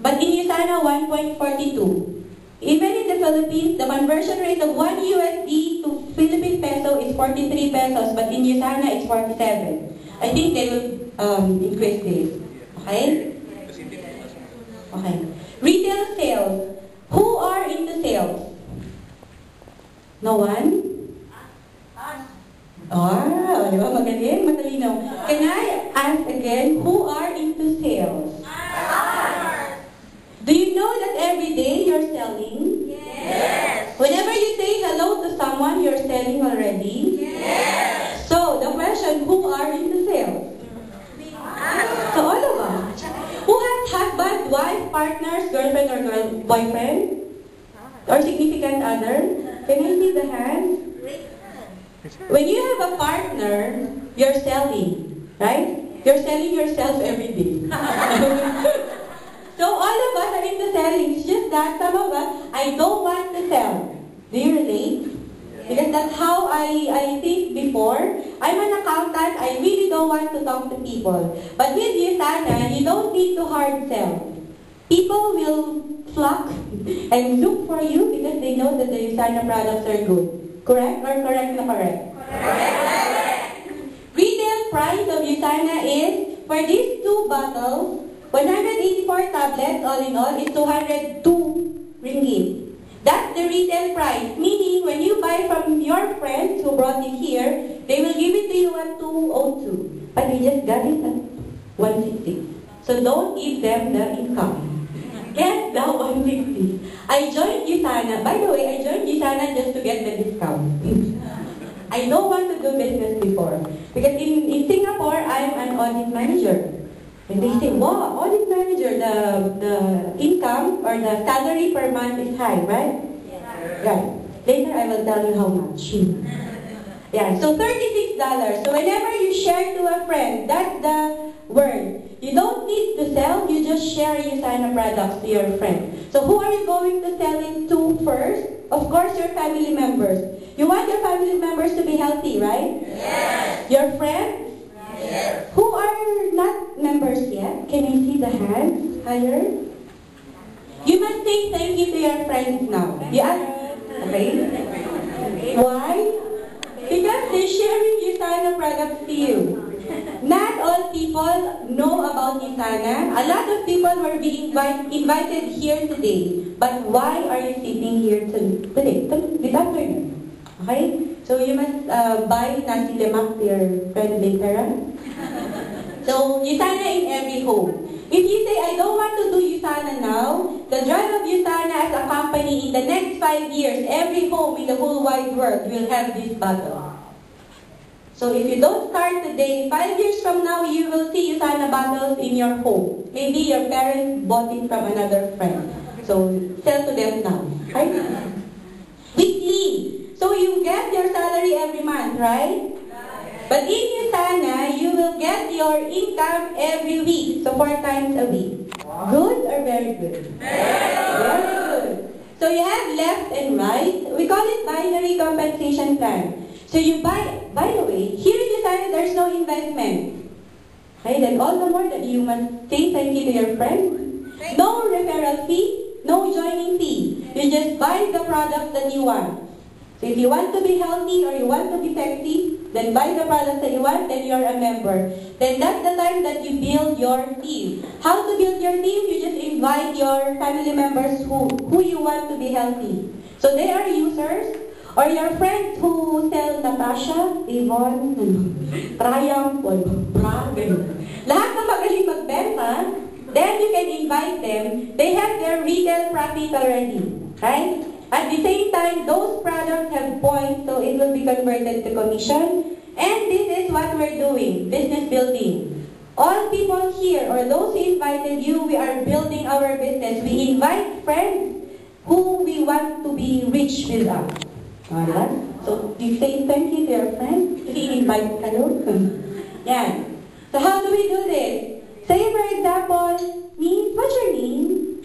But in USANA, 1.42. Even in the Philippines, the conversion rate of 1 USD to Philippine peso is 43 pesos, but in USANA, it's 47. I think they will increase this. Okay? Okay. Retail sales. Who are into sales? No one? Di ba? Magaling, matalino. Can I ask again, who are into sales? Do you know that every day you're selling? Yes. Whenever you say hello to someone, you're selling already? Yes. So, the question, who are into sales? So, all of us. Who has husband, wife, partners, girlfriend, or boyfriend? Or significant other? Can I see the hand? When you have a partner, you're selling, right? You're selling yourself every day. So all of us are into selling. It's just that some of us, I don't want to sell. Do you relate? Because that's how I think before. I'm an accountant. I really don't want to talk to people. But with USANA, you don't need to hard sell. People will flock and look for you because they know that the USANA products are good. Correct or correct na correct? Correct. Retail price of USANA is, for these 2 bottles, 184 tablets, all in all, is 202 ringgit. That's the retail price. Meaning, when you buy from your friends who brought it here, they will give it to you at 202. But you just got it at 160. So don't give them the income. Get the 160. I joined USANA. By the way, I joined USANA just to get the discount. I don't want to do business before. Because in Singapore, I'm an audit manager. And they say, wow, audit manager, the income or the salary per month is high, right? Yeah. Right. Later I will tell you how much. Yeah, so $36. So whenever you share to a friend, that's the word. You don't need to sell, you just share USANA products to your friend. So who are you going to sell it to first? Of course, your family members. You want your family members to be healthy, right? Yes. Your friends? Yes. Who are not members yet? Can I see the hands higher? You must say thank you to your friends now. Yeah? Okay. Why? Because they're sharing USANA products to you. Not all people know about USANA. A lot of people were being invited here today. But why are you sitting here today? This afternoon. Okay? So you must buy nasi lemak to your friend later on. So USANA in every home. If you say, I don't want to do USANA now, the drive of USANA as a company in the next 5 years, every home in the whole wide world will have this bottle. So if you don't start today, 5 years from now, you will see USANA bottles in your home. Maybe your parents bought it from another friend. So sell to them now. Right? Weekly. So you get your salary every month, right? But in USANA, you will get your income every week. So 4 times a week. Good or very good? Very good. So you have left and right. We call it binary compensation plan. So you buy, by the way, here in USANA, there's no investment. Okay, then all the more that you must say thank you to your friend. No referral fee, no joining fee. You just buy the product that you want. So if you want to be healthy or you want to be sexy, then buy the products that you want, then you're a member. Then that's the time that you build your team. How to build your team? You just invite your family members who you want to be healthy. So they are users, or your friends who sell Natasha, Avon, Triumph, or Bra, lahat na magaling magbenta, then you can invite them. They have their retail profit already, right? At the same time, those products have points, so it will be converted to commission. And this is what we're doing, business building. All people here, or those who invited you, we are building our business. We invite friends who we want to be rich with us. Alright? So, you say thank you to your friends. I-invite kayo. Yeah. So, how do we do this? Say, for example, Miss, what's your name?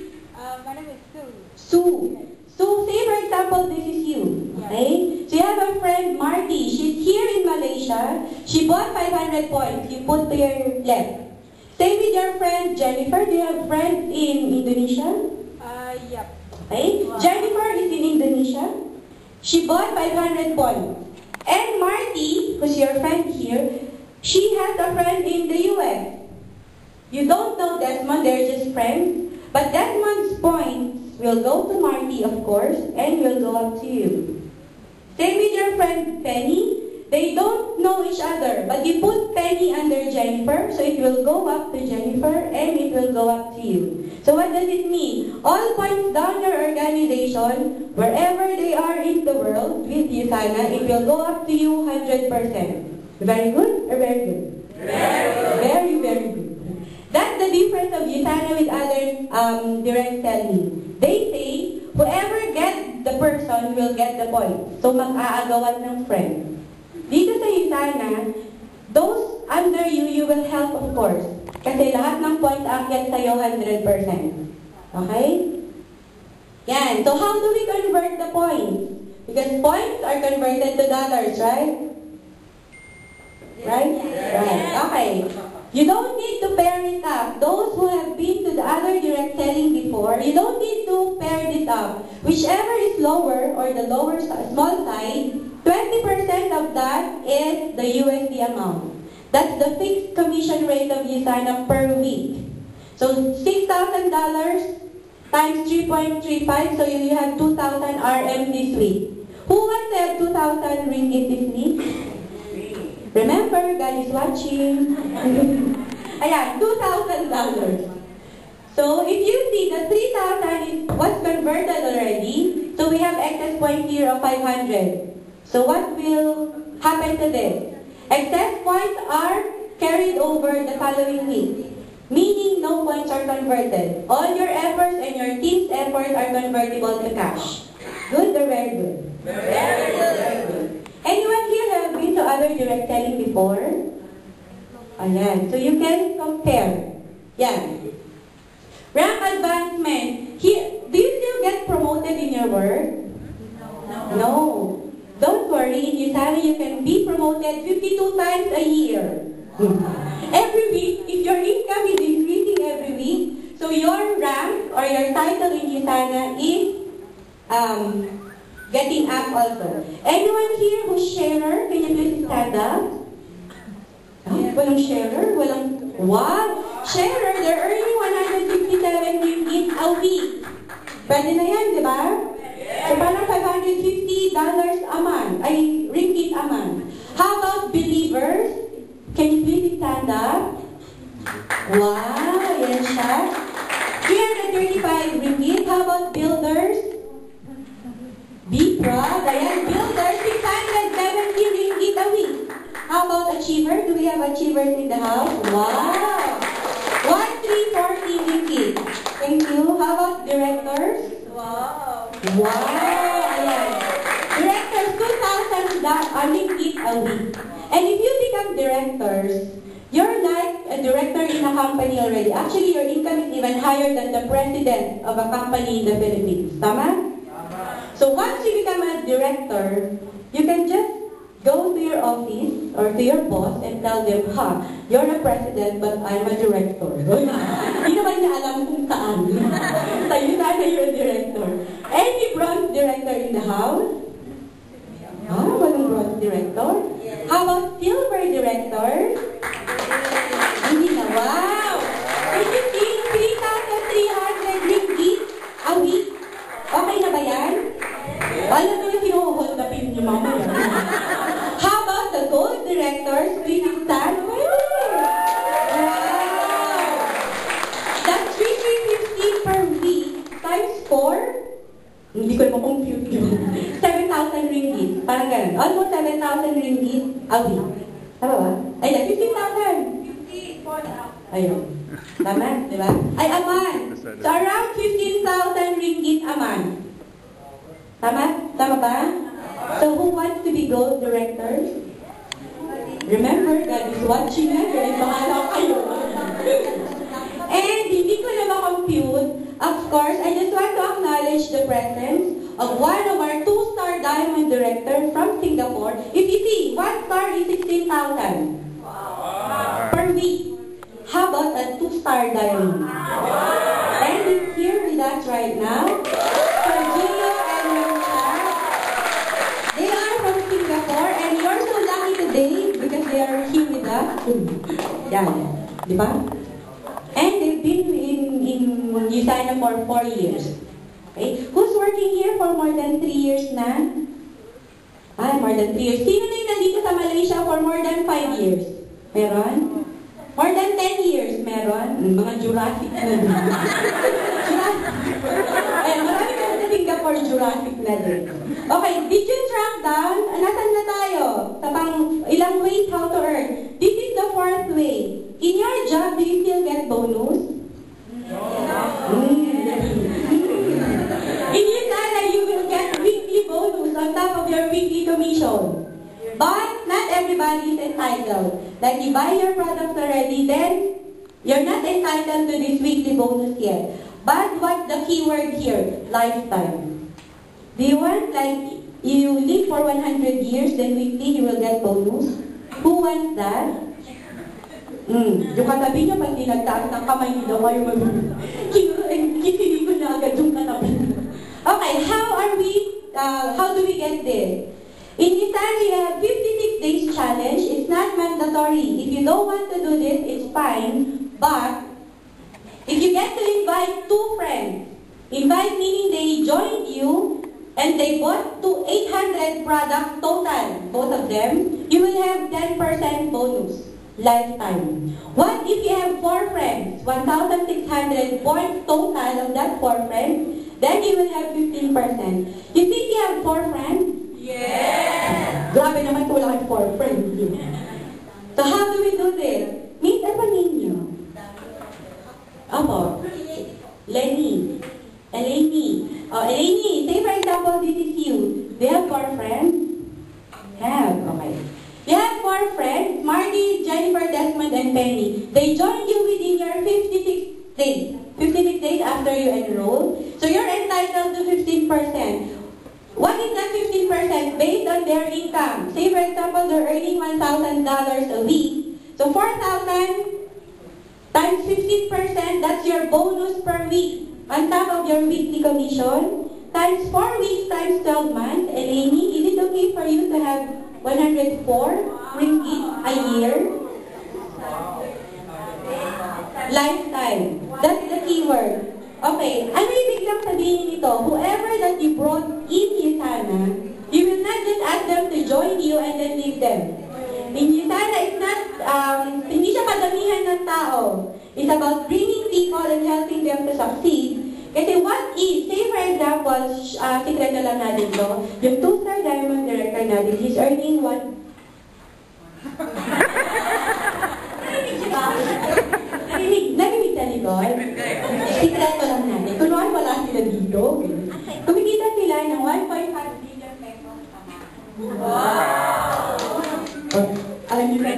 My name is Sue. Sue. So, say for example, this is you, okay? So, you have a friend, Marty. She's here in Malaysia. She bought 500 points. You put to your left. Same with your friend, Jennifer. Do you have friends in Indonesia? Yep. Okay? Jennifer is in Indonesia. She bought 500 points. And Marty, who's your friend here, she has a friend in the US. You don't know Desmond, they're just friends. But Desmond's points will go to Marty, of course, and will go up to you. Same with your friend Penny. They don't know each other, but you put Penny under Jennifer, so it will go up to Jennifer and it will go up to you. So what does it mean? All points down your organization, wherever they are in the world with USANA, it will go up to you 100%. Very good or very good? Very good. Very, very good. That's the difference of USANA with other direct selling. They say, whoever gets the person will get the point. So mag-aagawan ng friend. Dito sa USANA, those under you, you will help of course. Kasi lahat ng points aakyat sa'yo 100%. Okay? Yan. So how do we convert the points? Because points are converted to dollars, right? Right? Right. Okay. You don't need to pair it up. Those who have been to the other direct selling before, you don't need to pair it up. Whichever is lower or the lower small side, 20% of that is the USD amount. That's the fixed commission rate of USANA per week. So $6,000 times 3.35, so you have 2,000 RM this week. Who wants to have 2,000 ringgit this week? Remember, God is watching. Ayan, $2,000. So, if you see, the 3,000 was converted already. So, we have excess points here of 500. So, what will happen to this? Excess points are carried over the following week. Meaning, no points are converted. All your efforts and your team's efforts are convertible to cash. Good or very good? Very good. Very good. Anyone here have been to other direct selling before? Ayan. So you can compare. Yan. Rank advancement. Here, do you still get promoted in your work? No. Don't worry. In USANA, you can be promoted 52 times a year. Every week, if your income is increasing every week, so your rank or your title in USANA is getting up also. Anyone here who's sharer? Can you please stand up? Oh, walang sharer? Walang... Wow! Sharer, they're earning 157 ringgit a week. Pwede na yan, di ba? So parang $550 a month. Ay, ringgit a month. How about believers? Can you please stand up? Wow! Yan siya. 335 ringgit. How about builders? Be proud. Ayan, builders, 670 ringgit a week. How about achiever? Do we have achievers in the house? Wow! 1,340 ringgit. Thank you. How about directors? Wow. Wow! Ayan. Directors, 2,000 ringgit a week. And if you become directors, you're like a director in a company already. Actually, your income is even higher than the president of a company in the Philippines. Tama? So once you become a director, you can just go to your office or to your boss and tell them, you're a president, but I'm a director. Hindi naman niya alam kung saan. Sa'yo sana you're a director. Any bronze director in the house? Walang bronze director? How about silver director? Hindi na. Wow! This is 3,300 ringgit a week. Okay na ba yan? Alam mo yung hinuhold na pin niyo mamaya. How about the gold directors? Please stand. Wow! That's 3,350 per week times 4. Hindi ko naman compute yun. 7,000 ringgit. Parang ganun. Almost 7,000 ringgit a week. Tama ba? Ayan, 15,000. 50. Ayun. Tama? Di ba? Ay, a month. So around 15,000 ringgit a month. Tama? Tama ba? So who wants to be gold directors? Remember, God is watching na. Kaya bahala kayo. course, I just want to acknowledge the presence of one of our 2-star diamond director from Singapore. If you see, 1 star is 16,000 per week. How about a 2-star diamond? And he's here with us right now. Sir Gio and Rocha. They are from Singapore and you're so lucky today because they are here with us. Yan. Di ba? And they've been in USANA for 4 years. Okay? Who's working here for more than 3 years na? More than 3 years. Sino na yung nandito sa Malaysia for more than 5 years? Meron? More than 10 years? Meron? Mga Jurassic na din. Jurassic. Marami kasi sa Singapore Jurassic na din. Okay, did you track down? Nasaan na tayo? Sa pang ilang ways how to earn. This is the 4th way. In your job, do you still get bonus? In USANA, you will get weekly bonus on top of your weekly commission. But not everybody is entitled. Like you buy your products already, then you're not entitled to this weekly bonus yet. But what's the key word here? Lifetime. Do you want like you live for 100 years, then weekly you will get bonus? Who wants that? Yung katabi niya, pag dinagtaas ng kamay niyo, kayo kisili ko na agad yung katabi niyo. Okay, how do we get there? In USANA, we have 56 days challenge. It's not mandatory. If you don't want to do this, it's fine. But, if you get to invite 2 friends, invite meaning they joined you, and they bought to 800 products total, both of them, you will have 10% bonus. Lifetime. What if you have 4 friends? 1,600 points total of that 4 friends. Then you will have 15%. You think you have 4 friends? Yes! Grabe naman kung wala kang 4 friends. So how do we do this? Meet apa ninyo? Apo? Lenny. Eleni. Oh, Eleni, say for example, this is you. Do you have 4 friends? Have. Okay. You have 4 friends, Marty, Jennifer, Desmond, and Penny. They joined you within your 56 days. 56 days after you enroll. So you're entitled to 15%. What is that 15%? Based on their income. Say for example, they're earning $1,000 a week. So 4,000 times 15%, that's your bonus per week. On top of your weekly commission. Times 4 weeks times 12 months. Eleni, is it okay for you to have 104 ringgit a year? Lifetime. That's the keyword. Okay, ano ibig lang sabihin nito? Whoever that you brought in USANA, you will not just ask them to join you and then leave them. In USANA, it's not, hindi siya padamihan ng tao. It's about bringing people and helping them to succeed. Kasi what is, say for example, sikreto lang natin to, yung 2-star diamond director natin, he's earning what? Narinig sa likod? Sikreto lang natin. Kunwari wala sila dito. Kumikita sila ng 1.5 billion pesos a month. Wow! Alam niyo ba?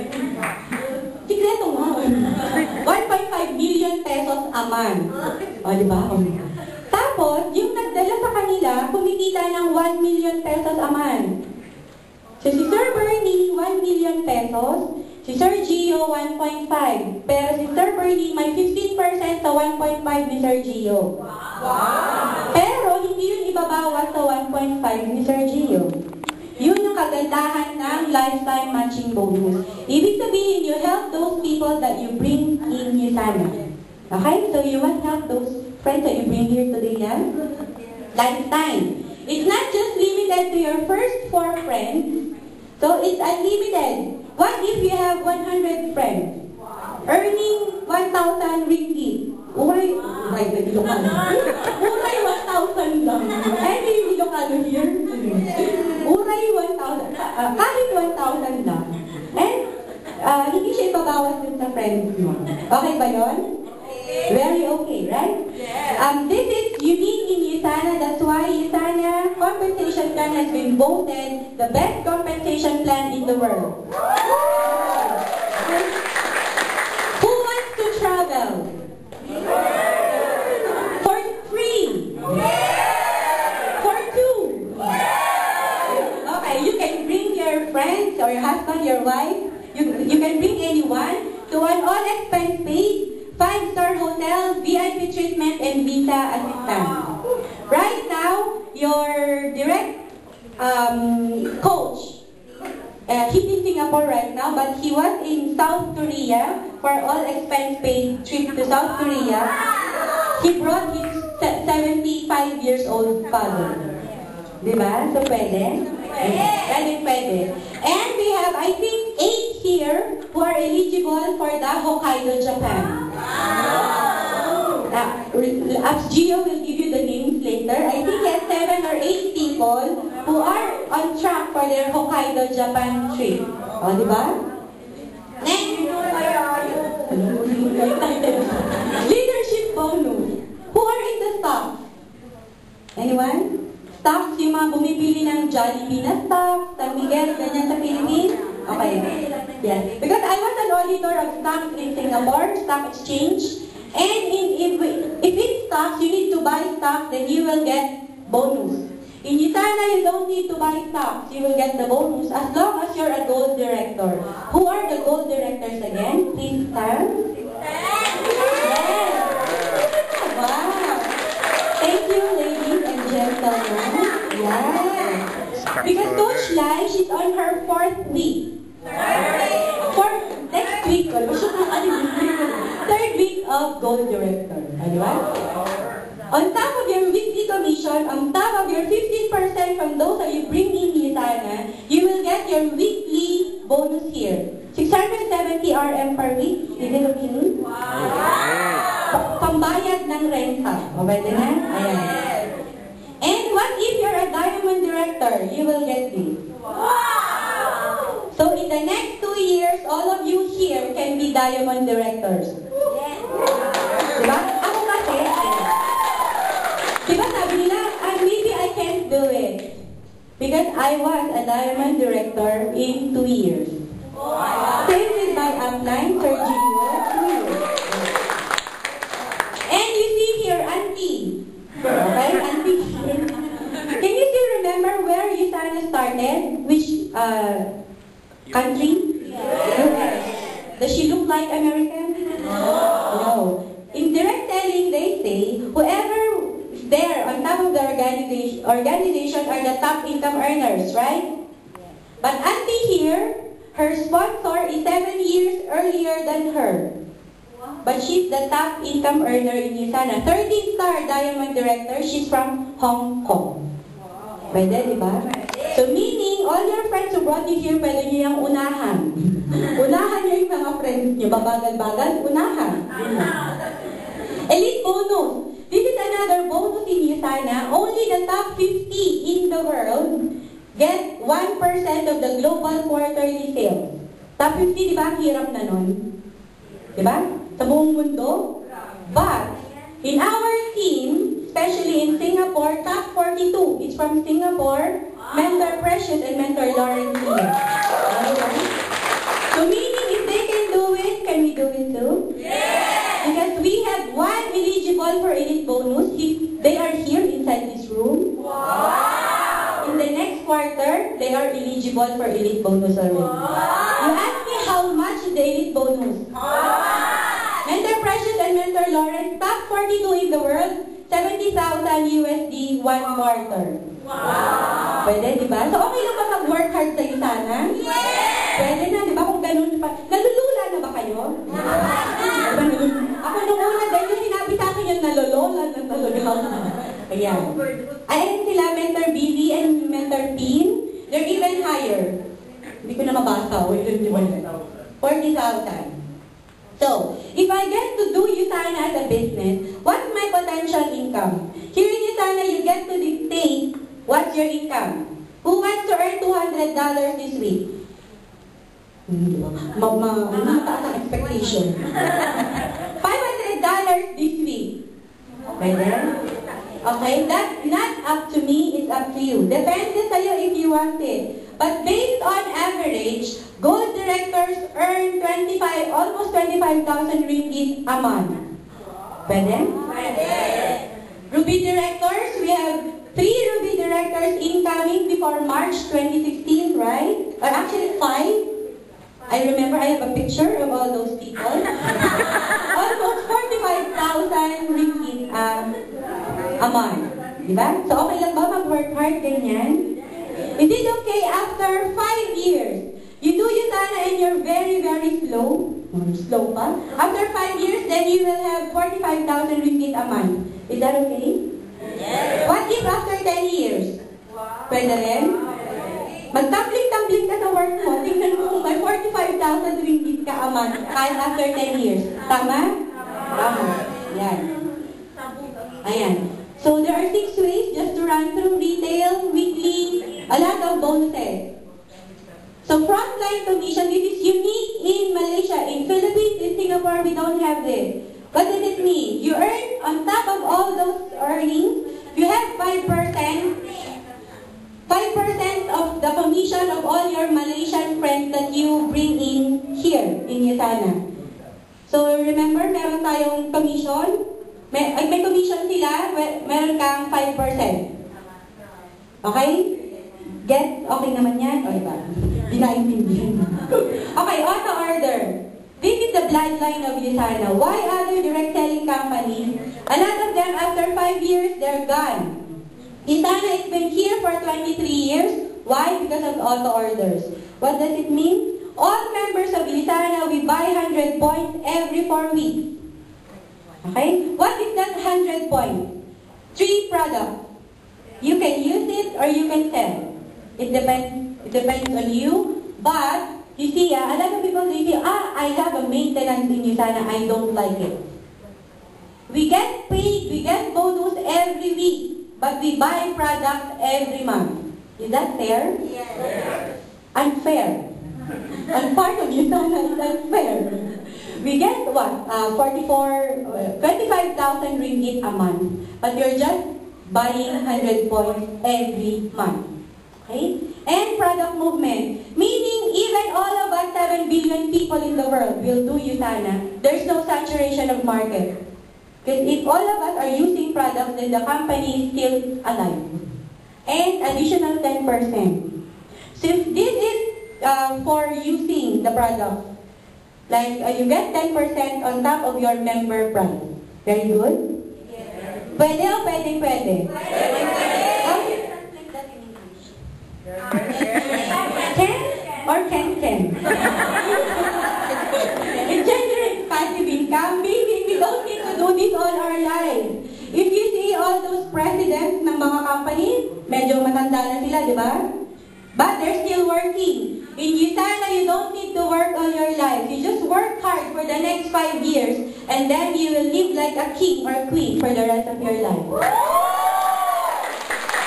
Sikreto nga. 1.5 billion pesos a month. O, diba? Tapos, yung nagdala sa kanila, kumikita ng 1 million pesos a month. So, si Sir Bernie, 1 million pesos. Si Sir Gio, 1.5. Pero si Sir Bernie, may 15% sa 1.5 ni Sir Gio. Wow! Pero, hindi yun ibabawas sa 1.5 ni Sir Gio. Yun yung kagandahan ng lifetime matching bonus. Ibig sabihin, you help those people that you bring in USANA. Okay? So you must help those friends that you bring here today, yeah? Lifetime. It's not just limited to your first 4 friends. So it's unlimited. What if you have 100 friends? Earning 1,000 ringgit. Uray, na Ilocano. Uray, 1,000 lang. Any Ilocano here? Uray, 1,000. Kahit 1,000 lang. And, hindi siya ipabawas dun sa friends mo. Okay ba yun? Very okay, right? This is unique in USANA. That's why USANA compensation plan has been voted the best compensation plan in the world. Who wants to travel? For free or your husband, your wife. You can bring anyone to an all-expense paid 5-star hotel, VIP treatment, and visa assistance. Right now, your direct coach, he's in Singapore right now, but he was in South Korea for all-expense paid trip to South Korea. He brought his 75 years old father. Diba? So pwede? Pwede. And we have, I think, 8 here who are eligible for the Hokkaido, Japan. Gio will give you the names later. I think he has 7 or 8 people who are on track for their Hokkaido, Japan trip. O, diba? Next. Leadership bonus. Who are in the stock? Anyone? Stocks, yung mga bumibili ng Jollibee na stock, San Miguel, ganyan sa Philippines? Okay. Yes. Because I was an auditor of stocks in Singapore, stock exchange. And if in stocks, you need to buy stocks, then you will get bonus. In Yusana, you don't need to buy stocks. You will get the bonus as long as you're a gold director. Who are the gold directors again? Please stand. Yes. Wow. Thank you, ladies and gentlemen. Yes. Because Coach Lai, she's on her 4th week. Next week, 3rd week of Gold Director. Diba? On top of your weekly commission, on top of your 15% from those that you bring in Yusana, you will get your weekly bonus here. 670 RM per week. Is it okay? Pambayad ng renta. O, pwede na? Ayan. And what if you're a diamond director? You will get this. So in the next 2 years, all of you here can be diamond directors. Diba? Ako kasi, diba sabi nila, maybe I can't do it. Because I was a diamond director in 2 years. Same with my upline, Sir Gio, 2 years. And you see here, Auntie. Okay, Auntie. Can you still remember where Yusana started? Which country? US. Does she look like American? No. In direct selling, they say, whoever is there on top of the organization are the top income earners, right? But Auntie here, her sponsor is 7 years earlier than her. But she's the top income earner in Yusana. 13-star diamond director, she's from Hong Kong. Pwede, di ba? So meaning, all your friends who brought you here, pwede nyo yung unahan. Unahan nyo yung mga friends nyo. Babagal-bagal, unahan. Elite bonus. This is another bonus in Yusana. Only the top 50 in the world get 1% of the global quarterly sales. Top 50, di ba? Hirap na nun. Di ba? Sa buong mundo. But, in our team, especially in Singapore, top 42 is from Singapore, Mentor Precious and Mentor Lawrence here. So meaning, if they can do it, can we do it too? Yes! Because we have 1 eligible for elite bonus. They are here inside this room. Wow! In the next quarter, they are eligible for elite bonus already. Wow! You ask me how much is the elite bonus? Wow! Mentor Precious and Mentor Lawrence, top 42 in the world, 70,000 USD 1 quarter. Wow! Pwede, di ba? So, okay lang ba mag-work hard sa Yusana? Yes! Pwede na, di ba? Kung ganun pa. Nalulula na ba kayo? Ako nung una, dahil yung sinabi sa akin yung nalolola na nalolola. Ayan. Ayan sila, Mentor BV and Mentor Pin. They're even higher. Hindi ko na mabasa. 40,000. So, if I get to do Yusana as a business, what's my potential income? Here in Yusana, you get to dictate what's your income. Who wants to earn $200 this week? Mataas ang expectation. $500 this week. Pwede? Okay, that's not up to me, it's up to you. Depende sa'yo if you want it. But based on average, gold directors earn almost 25,000 ringgit a month. Pwede? Pwede. Ruby directors, we have 3 Ruby directors incoming before March 2016, right? Or actually 5. I remember I have a picture of all those people. Almost 45,000 ringgit a month. Diba? So okay lang ba mag-work hard ganyan? Is it okay after 5 years? You do Yusana and you're very, very slow. Slow pa. After 5 years, then you will have 45,000 ringgit a month. Is that okay? Yes. What if after 10 years? Pwede rin? Magtumbling-tumbling ka sa work mo, tingnan mo kung may 45,000 ringgit ka a month kahit after 10 years. Tama? Tama. Yan. Ayan. So there are 6 ways just to run through retail, weekly, a lot of bonuses. So frontline commission, this is unique in Malaysia. In Philippines, in Singapore, we don't have this. What does it mean? You earn, on top of all those earnings, you have 5% of the commission of all your Malaysian friends that you bring in here, in Yusana. So remember, meron tayong commission. May commission sila, meron kang 5%. Okay? Get? Okay naman yan? O iba? Di naintindihan. Okay, auto order. This is the bloodline of Yusana. Why other direct selling companies? A lot of them, after 5 years, they're gone. Yusana has been here for 23 years. Why? Because of auto orders. What does it mean? All members of Yusana, we buy 100 points every 4 weeks. Okay? What is that 100 points? 3 products. You can use it or you can sell. It depends on you. But, you see, a lot of people, they say, I have a maintenance in Yusana, I don't like it. We get paid, we get bonus every week, but we buy products every month. Is that fair? Yes. Unfair. And part of Yusana is unfair. We get what? 25,000 ringgit a month. But you're just buying 100 points every month. Okay? And product movement. Meaning, even all of us 7 billion people in the world will do Yusana. There's no saturation of market. Because if all of us are using products, then the company is still alive. And additional 10%. So if this is for using the product, like you get 10% on top of your member price. Very good? Yes. Pwede o pwede? Pwede. Can or can? In generate passive income, meaning we don't need to do this all our lives. If you see all those presidents ng mga company, medyo matanda na sila, di ba? But they're still working. In Yusana, you don't need to work all your life. You just work hard for the next 5 years, and then you will live like a king or queen for the rest of your life.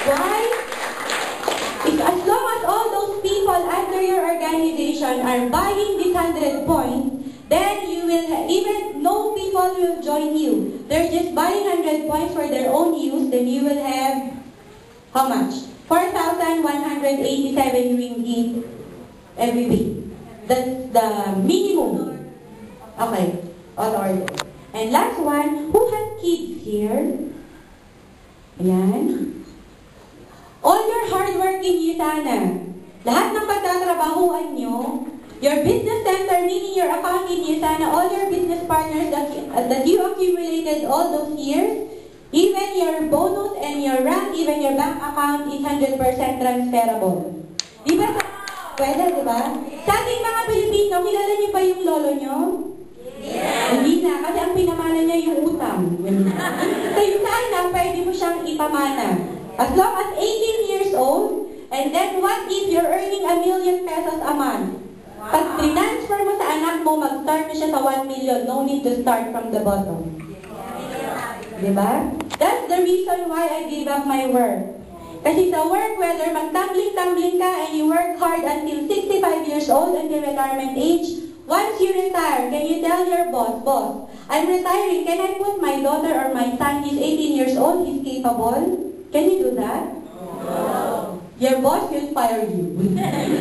Why? If as long as all those people under your organization are buying these 100 points, then you will even no people will join you. They're just buying 100 points for their own use, then you will have how much? 4,187 ringgit every week. That's the minimum. Okay, auto order. And last one, who has kids here? Ayan. All your hard work in Yusana, lahat ng pagtatrabahuan nyo, your business center, meaning your account in Yusana, all your business partners that you accumulated all those years, even your bonus and your rank, even your bank account is 100% transferable. Di ba? Pwede, di ba? Sa ating mga Pilipino, kilala niyo ba yung lolo nyo? Yes. Hindi na, kasi ang pinamana niya yung utang. So yung sana, pwede mo siyang ipamana. As long as 18 years old, and then what if you're earning 1 million pesos a month? Pag transfer mo sa anak mo, mag-start na siya sa 1 million. No need to start from the bottom. Diba? That's the reason why I gave up my work. Kasi sa work, whether magtumbling-tumbling ka and you work hard until 65 years old until retirement age, once you retire, can you tell your boss, I'm retiring, can I put my daughter or my son, he's 18 years old, he's capable? Can you do that? No. Your boss will fire you.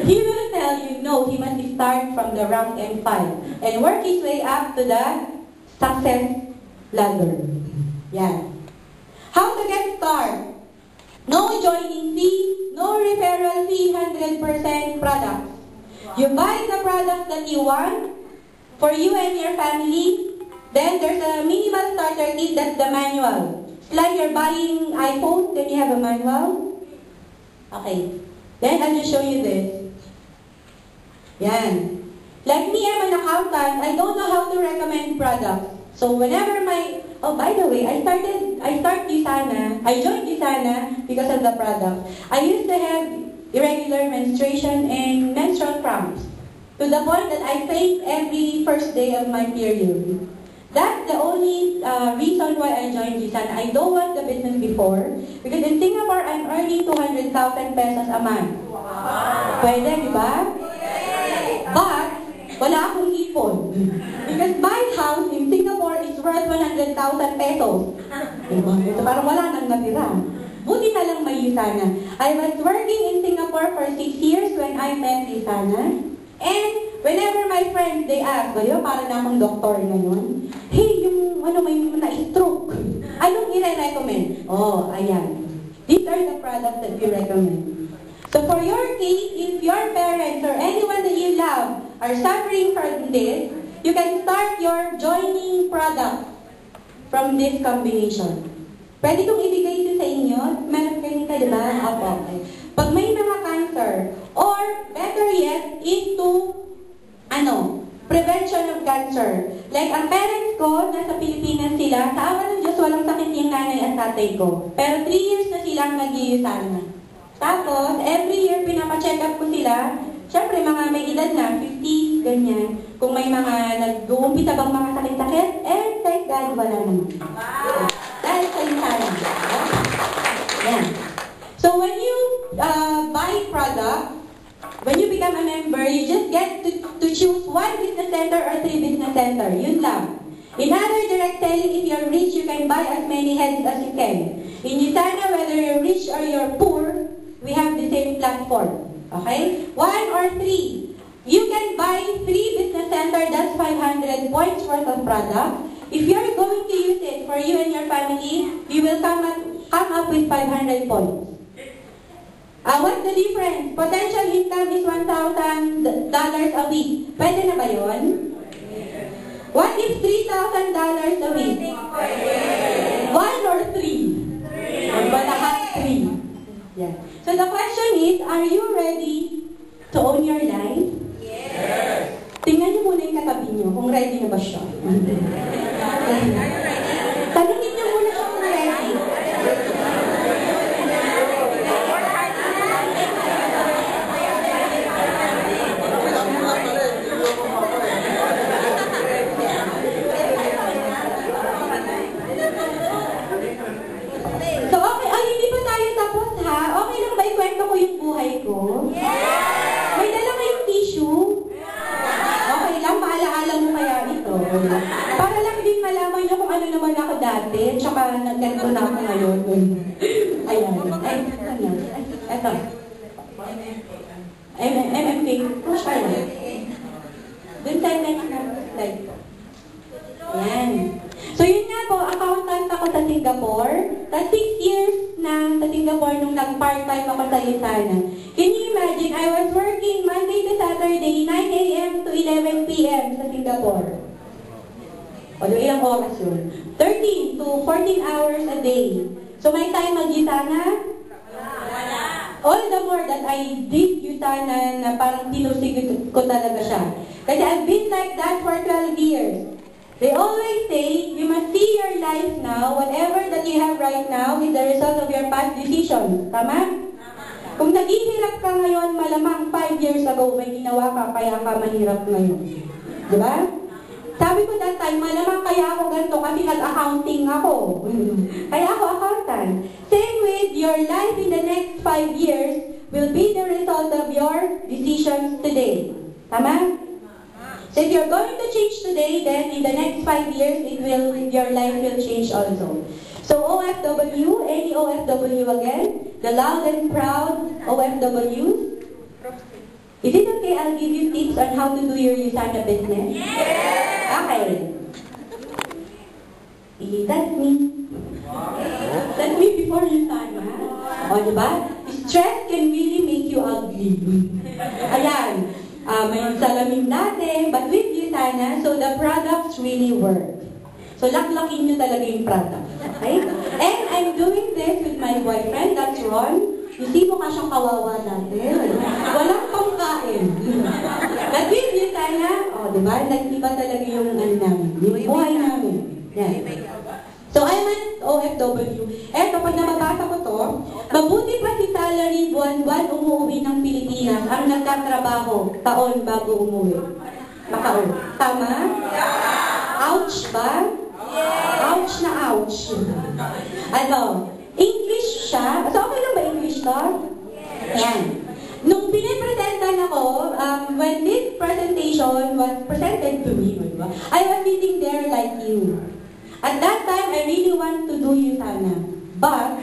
He will tell you, no, he must start from the rank and file and work his way up to the success ladder. Yeah. How to get started? No joining fee, no referral fee, 100% products. You buy the products that you want for you and your family. Then there's a minimal starter kit, that's the manual. It's like you're buying iPhone, then you have a manual. Okay. Then I'll just show you this. Yan. Like me, I'm an accountant. I don't know how to recommend products. So whenever by the way, I joined Usana because of the product. I used to have irregular menstruation and menstrual cramps to the point that I faint every first day of my period. That's the only reason why I joined Usana. I don't want the business before because in Singapore, I'm earning 200,000 pesos a month. Wow. Pwede, di ba? But wala akong ipon. Because my house in Singapore is worth 100,000 pesos. Diba? So parang wala nang natira. Buti na lang may Usana. I was working in Singapore for 6 years when I met Usana. And whenever my friends, they ask, "Bayo, para na akong doktor ngayon. Hey, yung may na-stroke. Anong i-recommend?" Oh, ayan. These are the products that we recommend. So for your case, if your parents or anyone that you love are suffering from this, you can start your joining product from this combination. Pwede kong ibigay ito sa inyo. Meron kayo nito, di ba? Opo. Okay. Pag may mga cancer, or better yet, into prevention of cancer. Like ang parents ko, nasa Pilipinas sila, sa awa ng Diyos, walang sakit yung nanay at tatay ko. Pero 3 years na silang nag-iusana. Tapos, every year, pinapacheck up ko sila. Siyempre, mga may edad na, 50, ganyan. Kung may mga nag-uumpisa bang mga sakit-sakit, thank God, wala naman. Dahil sa Usana. Yan. So, when you buy product, when you become a member, you just get to choose 1 business center or 3 business center. Yun lang. In other direct selling, if you're rich, you can buy as many heads as you can. In Usana, whether you're rich or you're poor, we have the same platform. Okay? 1 or 3. You can buy 3 business center, that's 500 points worth of product. If you're going to use it for you and your family, you will come up with 500 points. What's the difference? Potential income is $1,000 a week. Pwede na ba yun? What if $3,000 a week? 1 or 3? Ba lahat 3? Yeah. So the question is, are you ready to own your life? Yes. Tingnan niyo muna yung katabi niyo kung ready na ba siya. Tanungin niyo muna siya kung ready. So okay, hindi pa tayo tapos ha? Okay lang ba ikwento ko yung buhay ko? Yes! May dala kayong tissue? Okay lang, maalaala mo kaya ito. Para lang din malaman niyo kung ano naman ako dati, tsaka nagganto na ako ngayon. Ayan. Ay, ano? Ito. MMK. Push pa yun. Dun tayo next slide. Ayan. So yun nga po, accountant ako sa Singapore. Tapos 6 years na sa Singapore nung nag-part-time ako sa Usana. Can you imagine, I was working Monday to Saturday, 9 a.m. to 11 p.m. sa Singapore. Although ilang oras yun? 13 to 14 hours a day. So may time mag-Usana? Wala. All the more that I did Usana na parang tinusig ko talaga siya. Kasi I've been like that for 12 years. They always say, you must see your life now. Whatever that you have right now is the result of your past decisions. Tama? Kung naghihirap ka ngayon, malamang 5 years ago may ginawa ka, kaya ka mahirap ngayon. Diba? Sabi ko that time, malamang kaya ako ganito kasi nag-accounting ako. Kaya ako accountant. Same with your life in the next 5 years will be the result of your decisions today. Tama? So if you're going to change today, then in the next 5 years, your life will change also. So OFW, any OFW again? The loud and proud OFW? Is it okay I'll give you tips on how to do your Usana business? Yeah! Okay. That's me. That's me before Usana. O, diba? Stress can really make you ugly. Ayan. May salamin dati, but with Usana, so the products really work. So, laklakin nyo talaga yung product. Okay? And I'm doing this with my boyfriend, that's Ron. You see, mukha siyang kawawa natin. Walang pangkain. But with Usana, diba? Nag-iba talaga yung namin. Yung buhay namin. Yan. So, I'm an OFW. Eto, pag nababasa ko to, mabuti pa si salary buwan-buwan umuwi ng Pilipinas ang nagtatrabaho taon bago umuwi. Makaon. Tama? Ouch ba? Ouch na ouch. Ano? English siya. So, okay lang ba English to? Yan. Nung pinipresentan ako, when this presentation was presented to me, I was sitting there like you. At that time, I really want to do Usana. But,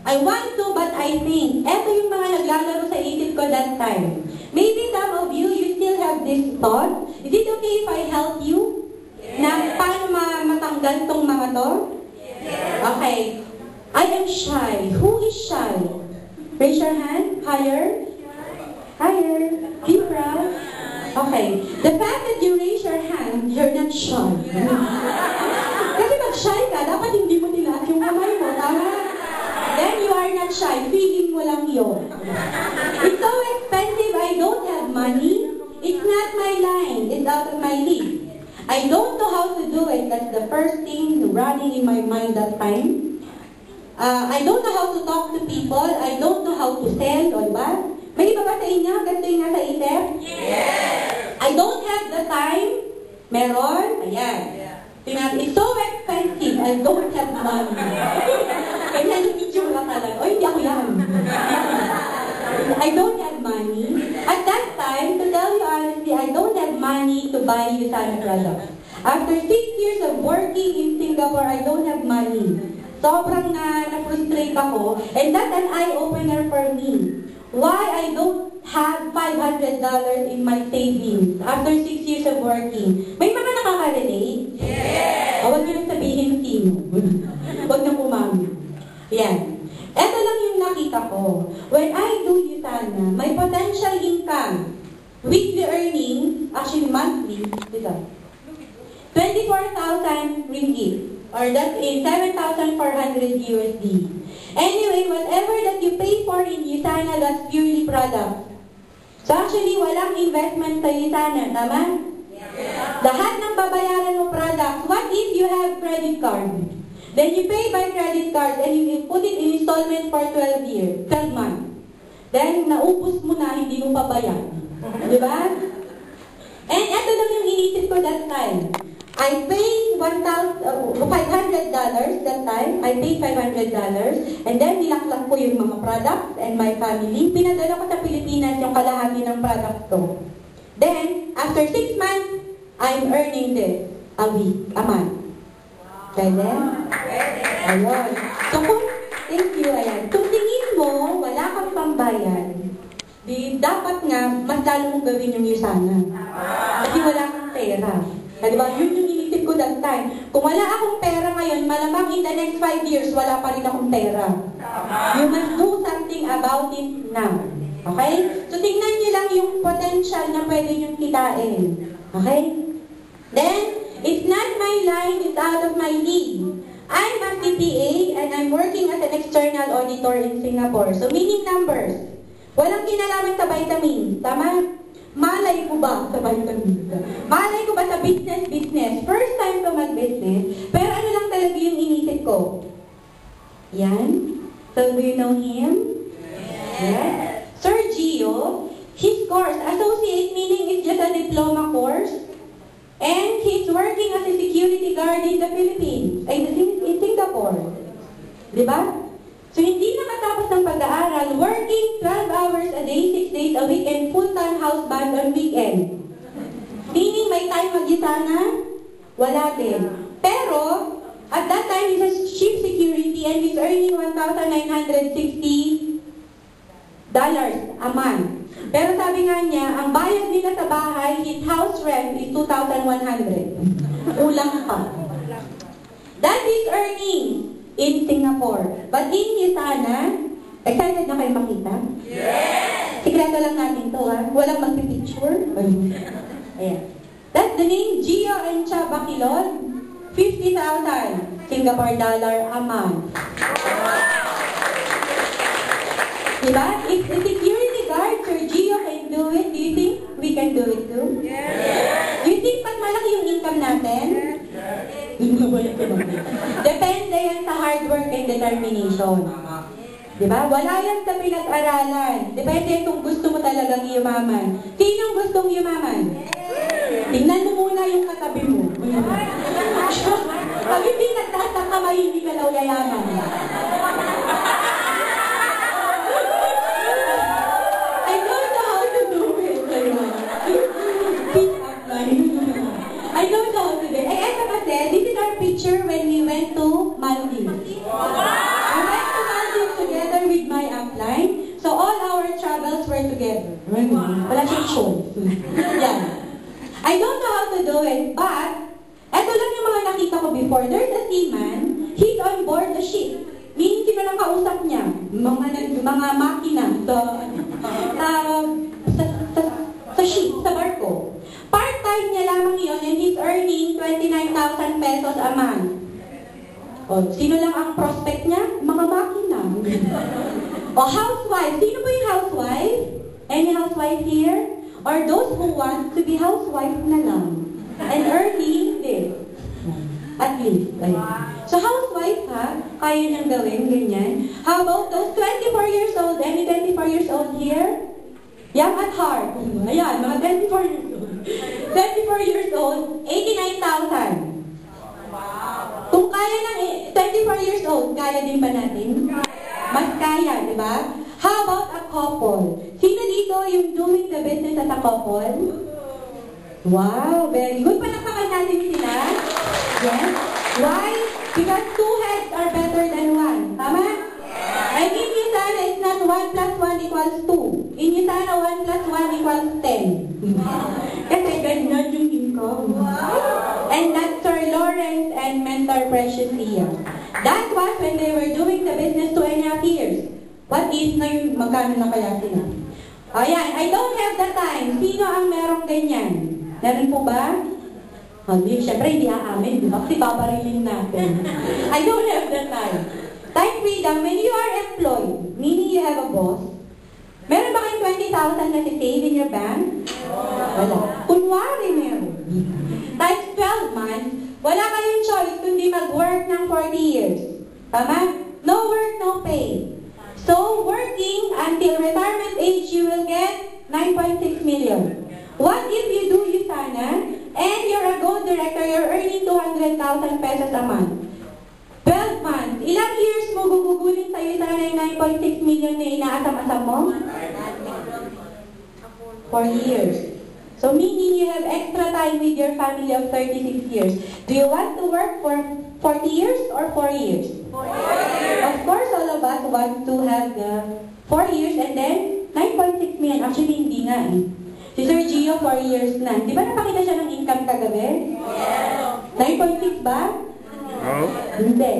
I want to, but I think, eto yung mga naglalaro sa isip ko that time. Maybe some of you, you still have this thought. Is it okay if I help you? Na paano matanggal tong mga to? Okay. I am shy. Who is shy? Raise your hand. Higher. Higher. Be proud. Okay. The fact that you raise your hand, you're not shy. Kasi pag shy ka, dapat hindi mo tilaas yung kamay mo. Tama? Then you are not shy. Feeling mo lang yun. It's so expensive. I don't have money. It's not my line. It's out of my league. I don't know how to do it. That's the first thing running in my mind that time. I don't know how to talk to people. I don't know how to sell, diba? May iba ba sa inyo? Ganito yung nasa isip? Yes! I don't have the time. Meron? Ayan. It's so expensive. I don't have money. Kaya yung picture lang talaga. O, hindi ako yan. I don't have money. At that time, to tell you honestly, I don't have money to buy Usana products. After 6 years of working in Singapore, I don't have money. Sobrang na-frustrate ako. And that's an eye-opener for me. Why I don't have $500 in my savings after 6 years of working. May mga nakaka-relate? Yes! Huwag niyo nang sabihin sino. Huwag na kumami. Yan. Ito lang yung nakita ko. When I do Usana, my potential income, weekly earning, actually monthly, ito, 24,000 ringgit. Or that is 7,400 USD. Anyway, whatever that you pay for in Usana, that's purely product. So actually, walang investment sa Usana, tama? Yeah. Lahat ng babayaran mo product. What if you have credit card? Then you pay by credit card and you put it in installment for 12 years, 12 months. Then, naubos mo na, hindi mo pabayad. Diba? And ito lang yung inisip ko that time. I paid $500 that time. I paid $500 and then nilaklang ko yung mga products and my family. Pinadala ko sa Pilipinas yung kalahati ng product ko. Then, after 6 months, I'm earning this a week, a month. Pwede? Ayun. So kung, thank you, ayan. Kung tingin mo, wala kang pambayad, dapat nga, mas lalo mong gawin yung Usana. Kasi wala kang pera. Diba? Yun yung inisip ko that time. Kung wala akong pera ngayon, malamang in the next 5 years, wala pa rin akong pera. You must do something about it now. Okay? So, tingnan nyo lang yung potential na pwede nyo kitain. Okay? Then, it's not my line, it's out of my league. I'm a CPA and I'm working as an external auditor in Singapore. So, meaning numbers. Walang kinalaman sa vitamins. Tama? Malay ko ba sa vitamins? Malay ko ba sa business? First time ko mag-business, pero ano lang talaga yung inisip ko? Yan. So, do you know him? Yes. Sir Gio, his course, associate meaning is just a diploma course, and he's working as a security guard in the Philippines, in Singapore. Diba? So, hindi nakatapos ng pag-aaral, working 12 hours a day, 6 days a week, and full-time house band on weekend. Meaning, may time mag-Usana? Wala din. Pero, at that time, he's a chief security and he's earning $1,960 a month. Pero sabi nga niya, ang bayad nila sa bahay, his house rent is $2,100. Kulang pa. That is earning in Singapore. But in Usana, Excited na kayo makita? Yes! Sikreto lang natin to, ha? Walang magpipicture. Ayan. That's the name, Gio and Cha Bacilon. 50,000 Singapore dollar a month. Diba? If the security guard, Sir Gio, can do it, do you think we can do it too? Yes! Do you think mas malaki yung income natin? Yes! Depende yan sa hard work and determination. Diba? Wala yan sa pinag-aralan. Depende kung gusto mo talagang yumaman. Sinong gustong yumaman? Tingnan mo muna yung katabi mo. Pag hindi nagtatakama, hindi ka daw yayaman. I don't know how to do it. I don't know how to do it. Eh, eto kasi, this is our picture when we went to Maldives. We went to Maldives together with my upline. So all our travels were together. Wala siyang show. Yan. I don't know how to do it, but eto lang yung mga nakita ko before. There's a seaman, he's on board the ship. Meaning, sino lang kausap niya? Mga makina sa ship, sa barko. Part-time niya lamang yun and he's earning 29,000 pesos a month. O, sino lang ang prospect niya? Mga makina. O, housewife. Sino ba yung housewife? Any housewife here? Or those who want to be housewife na lang and earning this. At least. Ayun. So housewife ha, kaya niyang gawin, ganyan. How about those 24 years old? Any 24 years old here? Young at heart. Ayan, mga 24 years old. 24 years old, 89,000. Kung kaya ng 24 years old, kaya din ba natin? Mas kaya, di ba? How about a couple? Sino dito yung doing the business as a couple? Wow, very good. Palakpakan natin sila. Yes. Why? Because two heads are better than one. Tama? I mean, in sana it's not 1 plus 1 equals 2. In sana 1 plus 1 equals 10. Kasi ganyan yung income. And that's Sir Lawrence and Mentor Precious Lia. That was when they were doing the business 2.5 years. What is ngayon, magkano na kaya sila? Ayan, I don't have the time. Sino ang merong ganyan? Meron po ba? Siyempre, hindi aamin, di ba? Kasi babarilin natin. I don't have the time. Time freedom, when you are employed, meaning you have a boss, meron ba kayong 20,000 na save in your bank? Wala. Kunwari meron. Times 12 months, wala kayong choice kundi mag-work ng 40 years. Tama? No work, no pay. So, working until retirement age, you will get 9.6 million. What if you do Yusana, and you're a gold director, you're earning 200,000 pesos a month? 12 months. Ilang years mo gugugulin sa Yusana yung 9.6 million na inaasam-asam mo? 4 years. So, meaning you have extra time with your family of 36 years. Do you want to work for 40 years or 4 years? 4 years. Of course, all of us want to have the 4 years and then 9.6 million. Actually, hindi nga eh. Si Sir Gio, 4 years na. Di ba napakita siya ng income kagabi? Yes. 9.6 ba? No. Hindi.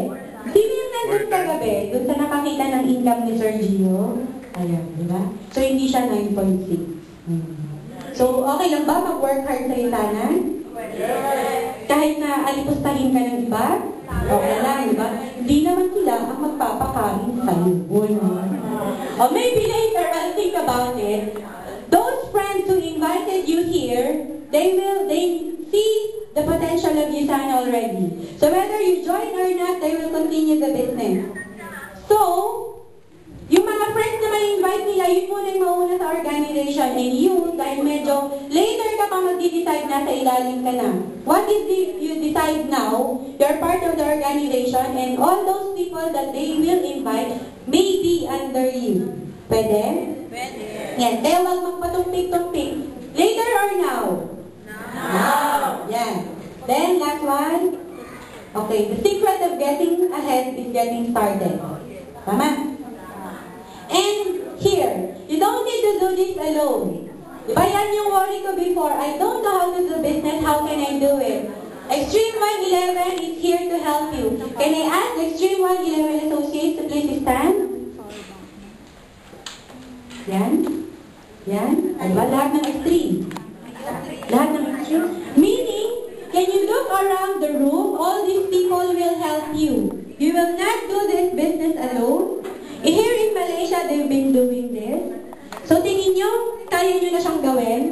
Sino yung nandun kagabi? Doon sa nakakita ng income ni Sir Gio? Ayan, di ba? So, hindi siya 9.6. So, okay lang ba mag-work hard sa Yusana? Kahit na alipustahin ka ng iba? Okay lang, di ba? Hindi naman sila ang magpapakain sa iyo. Or maybe later, I'll think about it. Those friends who invited you here, they see the potential of Yusana already. So whether you join or not, they will continue the business. So, yung mga friends na ma-invite nila, yun muna yung mauna sa organization. And you, dahil medyo later ka pa mag-decide na sa ilalim ka na. What if you decide now, you're part of the organization and all those people that they will invite may be under you. Pwede? Pwede. Yan. Kaya wag magpatumpik-tumpik. Later or now? Now. Yan. Then, last one. Okay, the secret of getting ahead is getting started. Tama? And here, you don't need to do this alone. Diba yan yung worry ko before? I don't know how to do business, how can I do it? Extreme 111 is here to help you. Can I ask Extreme 111 Associates to please stand? Yan. Yan. Diba? Lahat ng extreme. Lahat ng extreme. Meaning, can you look around the room? All these people will help you. You will not do this business alone. Here in Malaysia, they've been doing this. So, tingin nyo, kaya nyo na siyang gawin?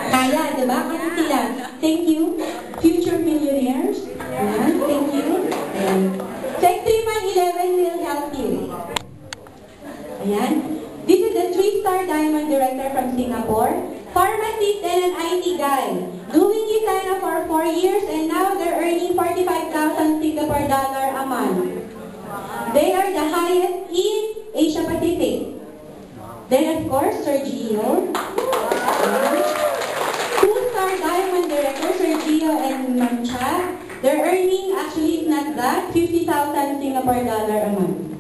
Kaya, diba? Kasi sila. Thank you. Future millionaires. Yan. Thank you. Ayan. So, Extreme 11 will help you. Ayan. This is a 3-star diamond director from Singapore. Pharmacist and an IT guy. Doing design for 4 years and now they're earning 45,000 Singapore dollar a month. They are the highest in Asia Pacific. Then of course, Sergio. 2-star diamond director, Sergio and Mancha. They're earning, actually not that, 50,000 Singapore dollar a month.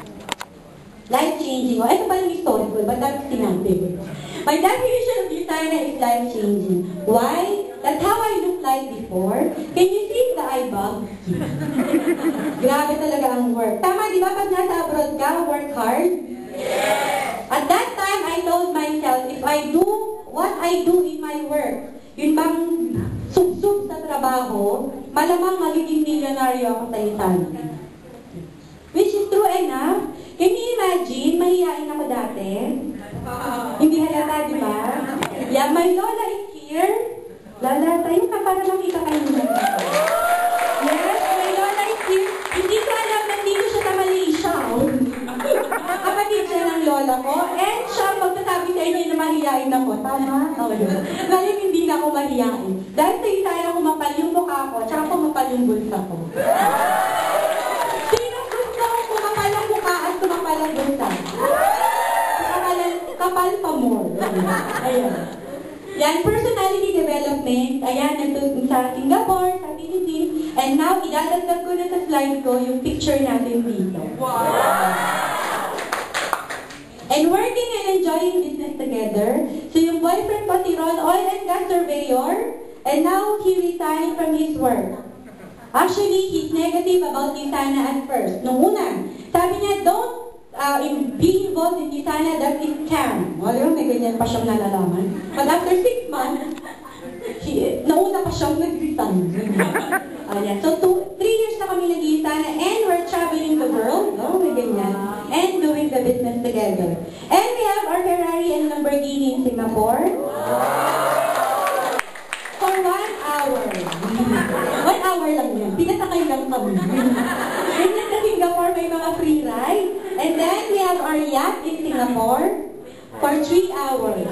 Life-changing. Oh, ito pala historical, but that's sinabi. My definition of Yusana is life-changing. Why? That's how I looked like before. Can you see the eye bug? Grabe talaga ang work. Tama, di ba? Pag nasa abroad ka, work hard? Yes! At that time, I told myself, if I do what I do in my work, yun bang sub-sub sa trabaho, malamang magiging milyonaryo ako sa Yusana. Which is true enough. Can you imagine, mahihain ako dati? Hindi halata, di ba? Yeah, my lola is here. Lola, tayo ka para makita kayo nila. Yes, my lola is here. Hindi ko alam, nandito siya sa Malaysia. Kapatid siya ng lola ko. And siya magsasabi sa inyo na mahihain ako. Tama? Ngayon hindi na ako mahihain. Dahil sa isa na kumapal yung mukha ko, tsaka kumapal yung bulsa ko. Kumapalang bulsa. Kapal pa more. Ayan. Yan, personality development. Ayan, nandun sa Singapore, sa Philippines. And now, idadagdag ko na sa slide ko yung picture natin dito. Wow! And working and enjoying business together. So yung boyfriend ko si Ron, oil and gas surveyor. And now, he resigned from his work. Actually, he's negative about Yusana at first. Nung una, sabi niya, don't be involved in Yusana, that is scam. O, di ba, may ganyan pa siyang nalalaman. But after 6 months, nauna pa siyang nag-resign. So, 3 years na kami nag-Yusana and we're traveling the world. Oh, may ganyan. And doing the business together. And we have our Ferrari and Lamborghini in Singapore. For 1 hour. 1 hour lang yan. Pinasakay lang kami. And then sa Singapore, may mga free ride. And then we have our yacht in Singapore for 3 hours.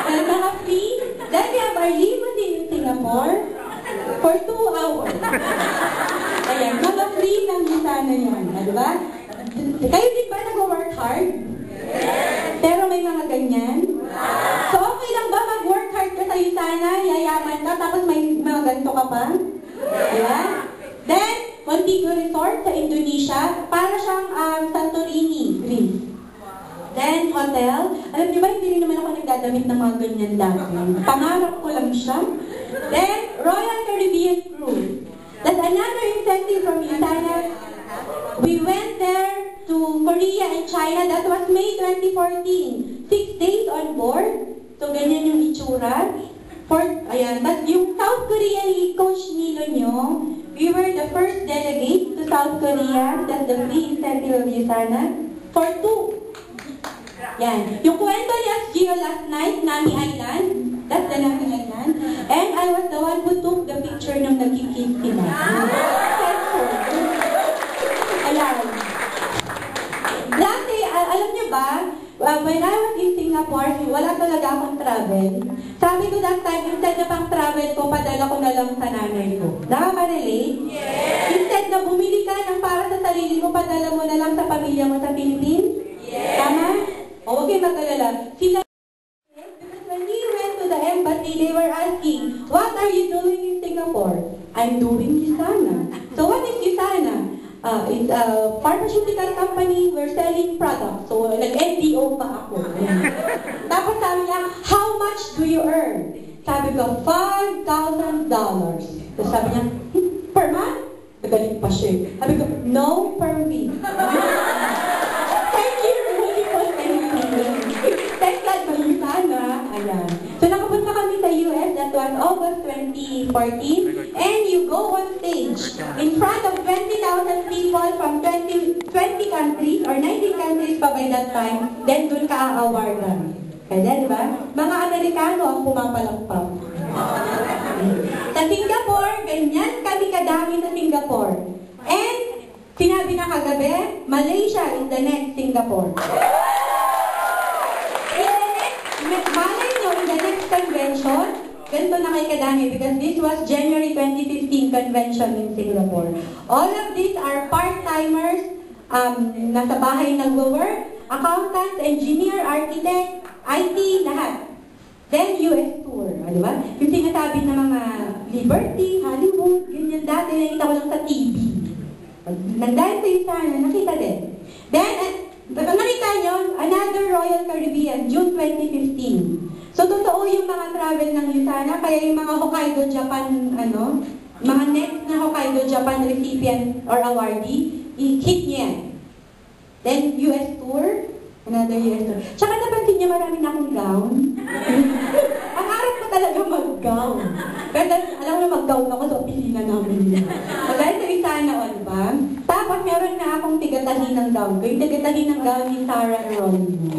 And mga free. Then we have our limousine in Singapore for 2 hours. Ayan, mga free ng Yusana yan. Diba? Kayo din ba nag-work hard? Pero may mga ganyan? So okay lang ba mag-work hard ka sa Yusana, yayaman ka, tapos may mga ganito ka pa? Yeah? Then, Montego Resort sa Indonesia, para siyang Santorini, Greece. Then, hotel. Alam niyo ba, hindi rin naman ako nagdadamit ng mga ganyan dati. Pangarap ko lang siya. Then, Royal Caribbean Cruise. That's another incentive from Yusana. We went there to Korea and China. That was May 2014. 6 days on board. So, ganyan yung itsura. Ayan. But yung South Korean coach Nilo nyo, we were the first delegate to South Korea. That's the free incentive of Yusana. For 2. Yan. Yung kwento ni Gio last night, Nami Island. That's the Nami Island. And I was the one who took the picture nung nagkikis sila. Ayan. Dati, alam niyo ba, when I was in Singapore, wala talaga akong travel. Sabi ko that time, instead na pang travel ko, padala ko na lang sa nanay ko. Nakaka-relate? Yes! Instead na bumili ka ng para sa sarili mo, padala mo na lang sa pamilya mo sa Philippines? Yes! Tama? O, huwag kayo mag-alala. Sila, because when we went to the embassy, they were asking, what are you doing in Singapore? I'm doing Yusana. So what is Yusana? It's a pharmaceutical company. We're selling products. So, nag-NDO pa ako. Tapos sabi niya, how much do you earn? Sabi ko, $5,000. So sabi niya, per month? Nagaling pa siya. Sabi ko, no, per week. Thank you. Ayan. So nakapunta kami sa US, that was August 2014, and you go on stage in front of 20,000 people from 20 countries or 19 countries pa by that time, then dun ka a-awardan. Kaya, di ba? Mga Amerikano ang pumapalakpak. Sa Singapore, ganyan kami kadami sa Singapore. And sinabi na kagabi, Malaysia is the next Singapore. Malay nyo, in the next convention, ganito na kay kadami because this was January 2015 convention in Singapore. All of these are part-timers, nasa bahay nag-work, accountants, engineer, architect, IT, lahat. Then, US tour, di ba? Yung sinasabi ng mga Liberty, Hollywood, ganyan dati, nakita ko lang sa TV. Nandahil sa isa na, nakita din. Then, nakita nyo, another Royal Caribbean, June 2015. So, totoo yung mga travel ng USANA, kaya yung mga Hokkaido Japan, mga next na Hokkaido Japan recipient or awardee, hit niya. Then, US tour, another US tour. Tsaka napansin niya marami na akong gown. Ang harap ko talaga mag-gown. Pero alam mo na mag-gown ako sa opisina namin. Dahil sa USANA, di ba? Tapos meron na akong tigatahin ng gown. Yung tigatahin ng gown ni Sarah Geronimo.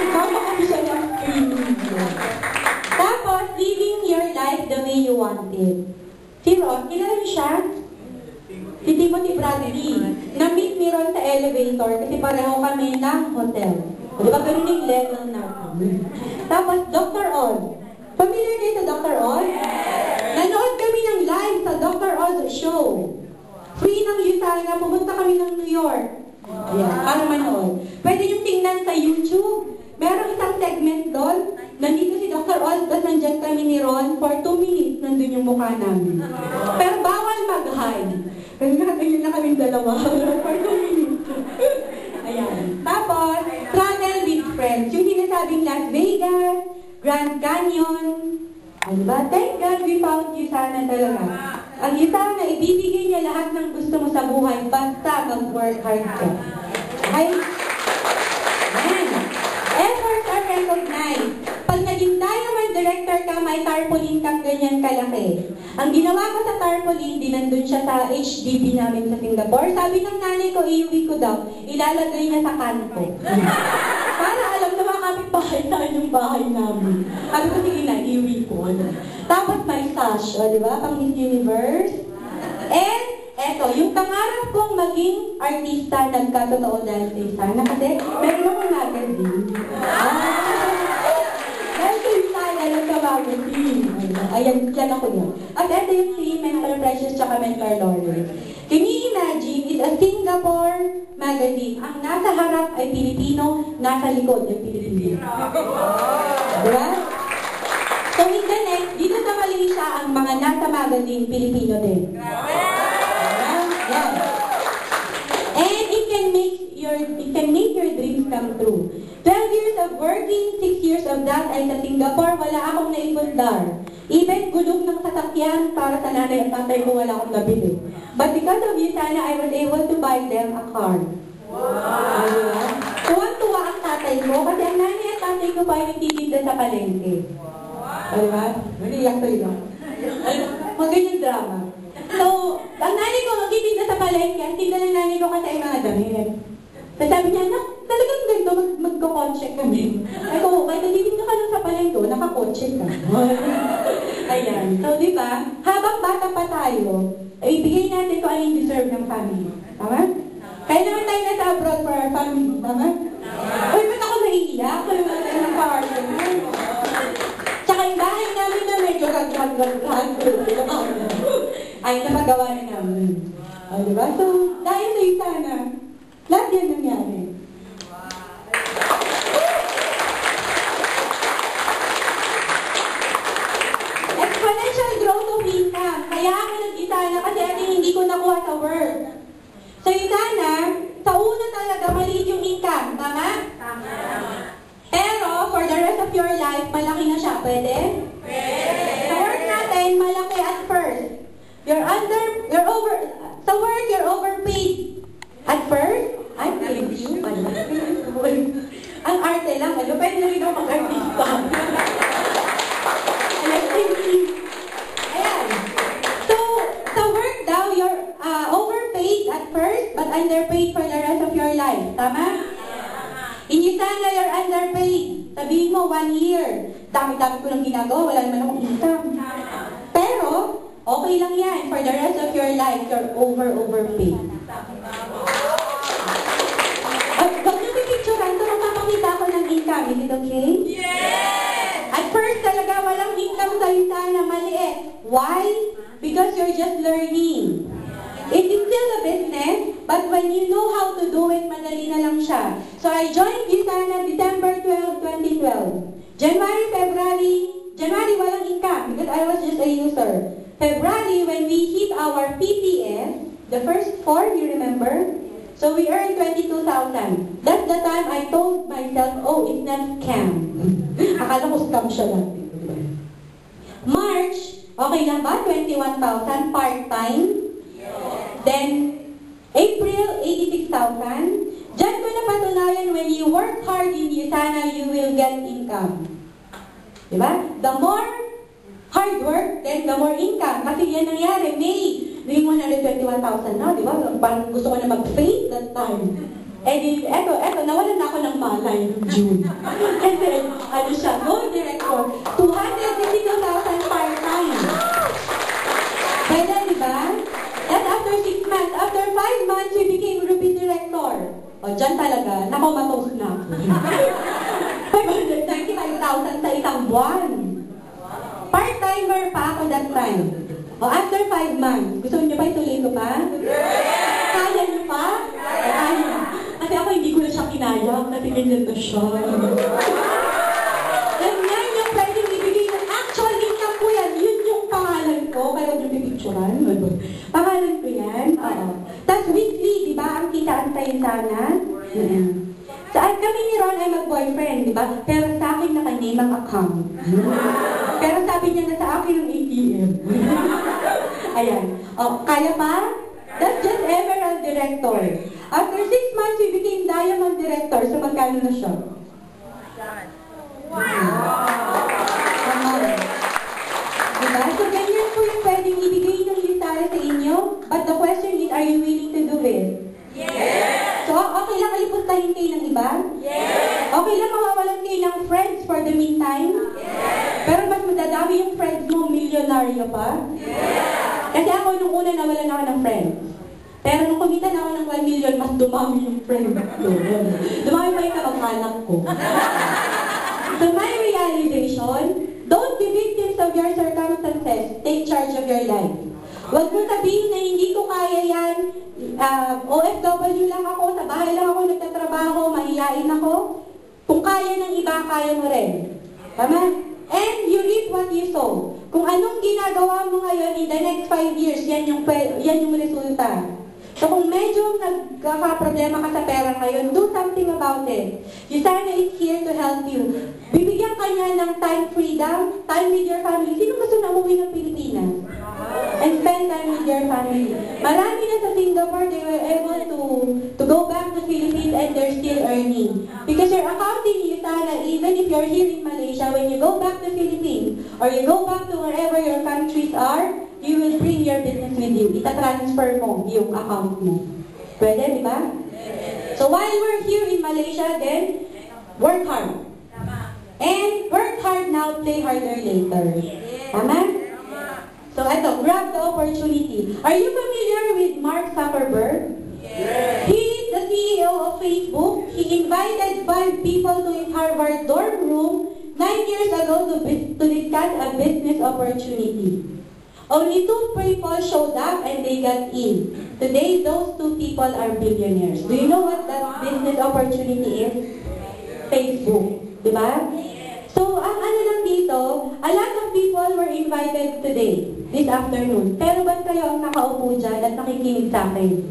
Mama kami siya ng Tapos, living your life the way you want it. Si Ron, kilala niyo siya? Si Timothy Bradley. Na-meet ni Ron sa elevator kasi pareho kami ng hotel. Di ba ganun yung level natin? Tapos, Dr. Oz. Familiar kayo sa Dr. Oz? Nanood kami ng live sa Dr. Oz show. Free ng USANA, pumunta kami ng New York. Ayan, para manood. Pwede yung tingnan sa YouTube. Merong isang segment doon. Nandito si Dr. Oz, tapos nandyan kami ni Ron for 2 minutes. Nandun yung mukha namin. Pero bawal mag-hi. Kasi ganyan na kami dalawa for 2 minutes. Ayan. Tapos, travel with friends. Yung sinasabing Las Vegas, Grand Canyon. Ano ba? Thank God we found USANA talaga. Ang USANA, ibibigay niya lahat ng gusto mo sa buhay basta mag-work hard ka. Ay, ayan. Efforts are recognized. Pag naging diamond director ka, may tarpaulin kang ganyan kalaki. Ang ginawa ko sa tarpaulin, di nandun siya sa HDB namin sa Singapore. Sabi ng nanay ko, iuwi ko daw, ilalagay niya sa kanto. Para alam na mga kapitbahay na yung bahay namin. Sabi ko, sige na, iuwi ko. Tapos may sash, di ba? Pang Miss Universe. And, eto, yung pangarap kong maging artista, nagkatotoo dahil sa USANA. Kasi, meron akong magazine. Dahil sa USANA, nagka-magazine. Ayan, dyan ako yun. At ito yung si Mentor Precious tsaka Mentor Laurel. Can you imagine, it's a Singapore magazine. Ang nasa harap ay Pilipino, nasa likod ay Pilipino. Diba? So in the next, dito sa Malaysia, ang mga nasa magazine, Pilipino din. Yeah. And it can make your dreams come true. 12 years of working, 6 years of that ay sa Singapore, wala akong naipundar. Even gulong ng sasakyan para sa nanay at tatay ko, wala akong nabili. But because of USANA, I was able to buy them a car. Wow! Tuwang-tuwa ang tatay ko kasi ang nanay at tatay ko pa yung nagtitinda sa palengke. Diba? Naliyak ko yun. Maganyang drama. So, ang nanay ko magtitinda sa palengke, ang tinda ng nanay ko kasi ay mga damit. So sabi niya, talagang ganito, magkakonsye kami. Ay ko, kahit nagtitinda ka lang sa palengke, nakakonsye ka. Ayan. So, di ba, habang bata pa tayo, ibigay natin kung ano yung deserve ng family. Tama? Kaya naman tayo nasa abroad for our family. Tama? Uy, ba't ako naiiyak? Kaya naman tayo ng partner. Tsaka yung bahay namin na medyo kagkagkagkag. Ay, napagawa na namin. O, diba? So, dahil sa USANA, lahat yan nangyari. Exponential growth of income. Kaya ako nag-USANA kasi hindi ko nakuha sa work. So, USANA, sa una talaga maliit yung income. Tama? Tama. Pero, for the rest of your life, malaki na siya. Pwede? Pwede. Sa work natin, malaki at first. Sa work, you're overpaid. At first, I paid you. Ang arte lang. Pwede pwede rin ako mag-artista. Ayan. So, sa work daw, you're overpaid at first, but underpaid for the rest of your life. Tama? Hindi sana you're underpaid. Sabihin mo, 1 year. Dami-dami ko lang ginagawa, wala naman akong income. Pero, okay lang yan. For the rest of your life, you're overpaid. At pag napipicturean, so makakakita ko ng income. Is it okay? Yes! At first talaga, walang income sa sana, maliit. Why? Because you're just learning. It is still a business, but when you know how to do it, madali na lang siya. So I joined Visana December 12, 2012. January walang income because I was just a user. February, when we hit our PPS, the first 4, you remember? So we earned 22,000. That's the time I told myself, oh, it's not scam. Akala ko scam siya lang. March, okay lang ba? 21,000 part-time. Then, April, 86,000. Diyan ko napatunayan, when you work hard in Visana, you will get income. Diba? The more hard work, then the more income. Kasi yan nangyari, May, doing 121,000 na, diba? Parang gusto ko na mag-faint that time. Eh, eto, nawalan na ako ng malay noong June. And then, ano siya, gold director, 252,000 part-time. Kaya, diba? That's after 6 months. After 5 months, we became Ruby Director. O, dyan talaga, nakomatos na ako. 595,000 sa isang buwan. Part-timer pa ako that time. O, after 5 months, gusto niyo ba ituloy ko pa? Kaya niyo pa? Kaya. Kasi ako hindi ko na siya kinaya, kasi ganyan na siya. Ganyan yung pwedeng ibigay ng actual income ko yan. Yun yung pangalan ko, kaya huwag yung pipicturan. Pangalan ko yan. Tapos weekly, di ba, ang kitaan tayo sana? So, at kami ni Ron ay mag-boyfriend, di ba? Pero sa akin naka-name ang account. Pero sabi niya na sa akin yung ATM. Ayan. O, kaya pa? That's just Emerald Director. After 6 months, we became Diamond Director. So, magkano na siya? Diba? So, ganyan po yung pwedeng ibigay ng Visana sa inyo. But the question is, are you willing to do it? Yes! So, okay lang kalipuntahin kayo ng iba? Yes! Okay lang mawawalan kayo ng friends for the meantime? Yes! Pero mas madadami yung friends mo, milyonaryo pa? Yes! Kasi ako nung una nawalan ako ng friends. Pero nung kumita na ako ng 1 million, mas dumami yung friends ko. Dumami pa yung kapag-anak ko. So my realization, don't be victims of your circumstances. Take charge of your life. Huwag mo sabihin na hindi ko kaya yan. OFW lang ako, sa bahay lang ako nagtatrabaho, mahihain ako. Kung kaya ng iba, kaya mo rin. Tama? And you reap what you sow. Kung anong ginagawa mo ngayon in the next 5 years, yan yung resulta. So kung medyo nagkakaproblema ka sa pera ngayon, do something about it. Visana is here to help you. Bibigyan ka niya ng time freedom, time with your family. Sino gusto na umuwi ng Pilipinas? And spend time with your family. Marami na sa Singapore, they were able to go back to Philippines and they're still earning. Because your accounting, Visana, even if you're here in Malaysia, when you go back to Philippines, or you go back to wherever your countries are, you will bring your business with you. Ita-transfer mo yung account mo. Pwede, di ba? So while we're here in Malaysia, then, work hard. And work hard now, play harder later. Tama? So eto, grab the opportunity. Are you familiar with Mark Zuckerberg? He is the CEO of Facebook. He invited 5 people to his Harvard dorm room 9 years ago to discuss a business opportunity. Only 2 people showed up and they got in. Today, those 2 people are billionaires. Do you know what that business opportunity is? Facebook. Diba? So, ang ano lang dito, a lot of people were invited today, this afternoon. Pero ba't kayo ang nakaupo dyan at nakikinig sa akin?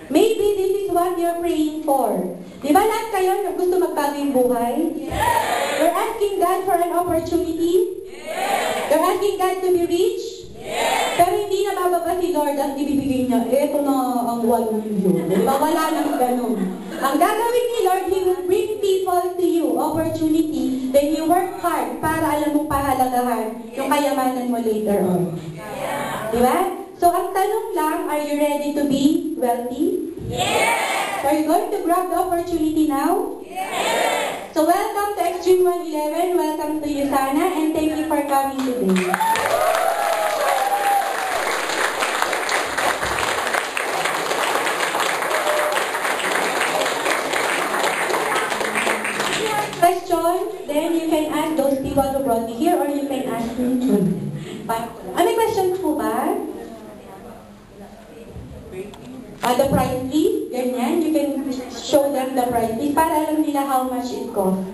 Maybe this is what you're praying for. Diba lahat kayo na gusto magbago yung buhay? Yes! You're asking God for an opportunity? Yes! You're asking God to be rich? Yes! Pero hindi na bababa si Lord at ibibigay niya, eto na ang 1 million. Diba? Wala nang ganun. Ang gagawin ni Lord, He will bring people to you. opportunity, then you work hard para alam mong pahalagahan yung kayamanan mo later on. Di ba? So, ang tanong lang, are you ready to be wealthy? Yes! So, are you going to grab the opportunity now? Yes! So, welcome to Extreme 111, welcome to USANA, and thank you for coming today. Question, then you can ask those people who brought me here, or you can ask me. May questions po ba? The price list, ganyan. You can show them the price list para alam nila how much it costs.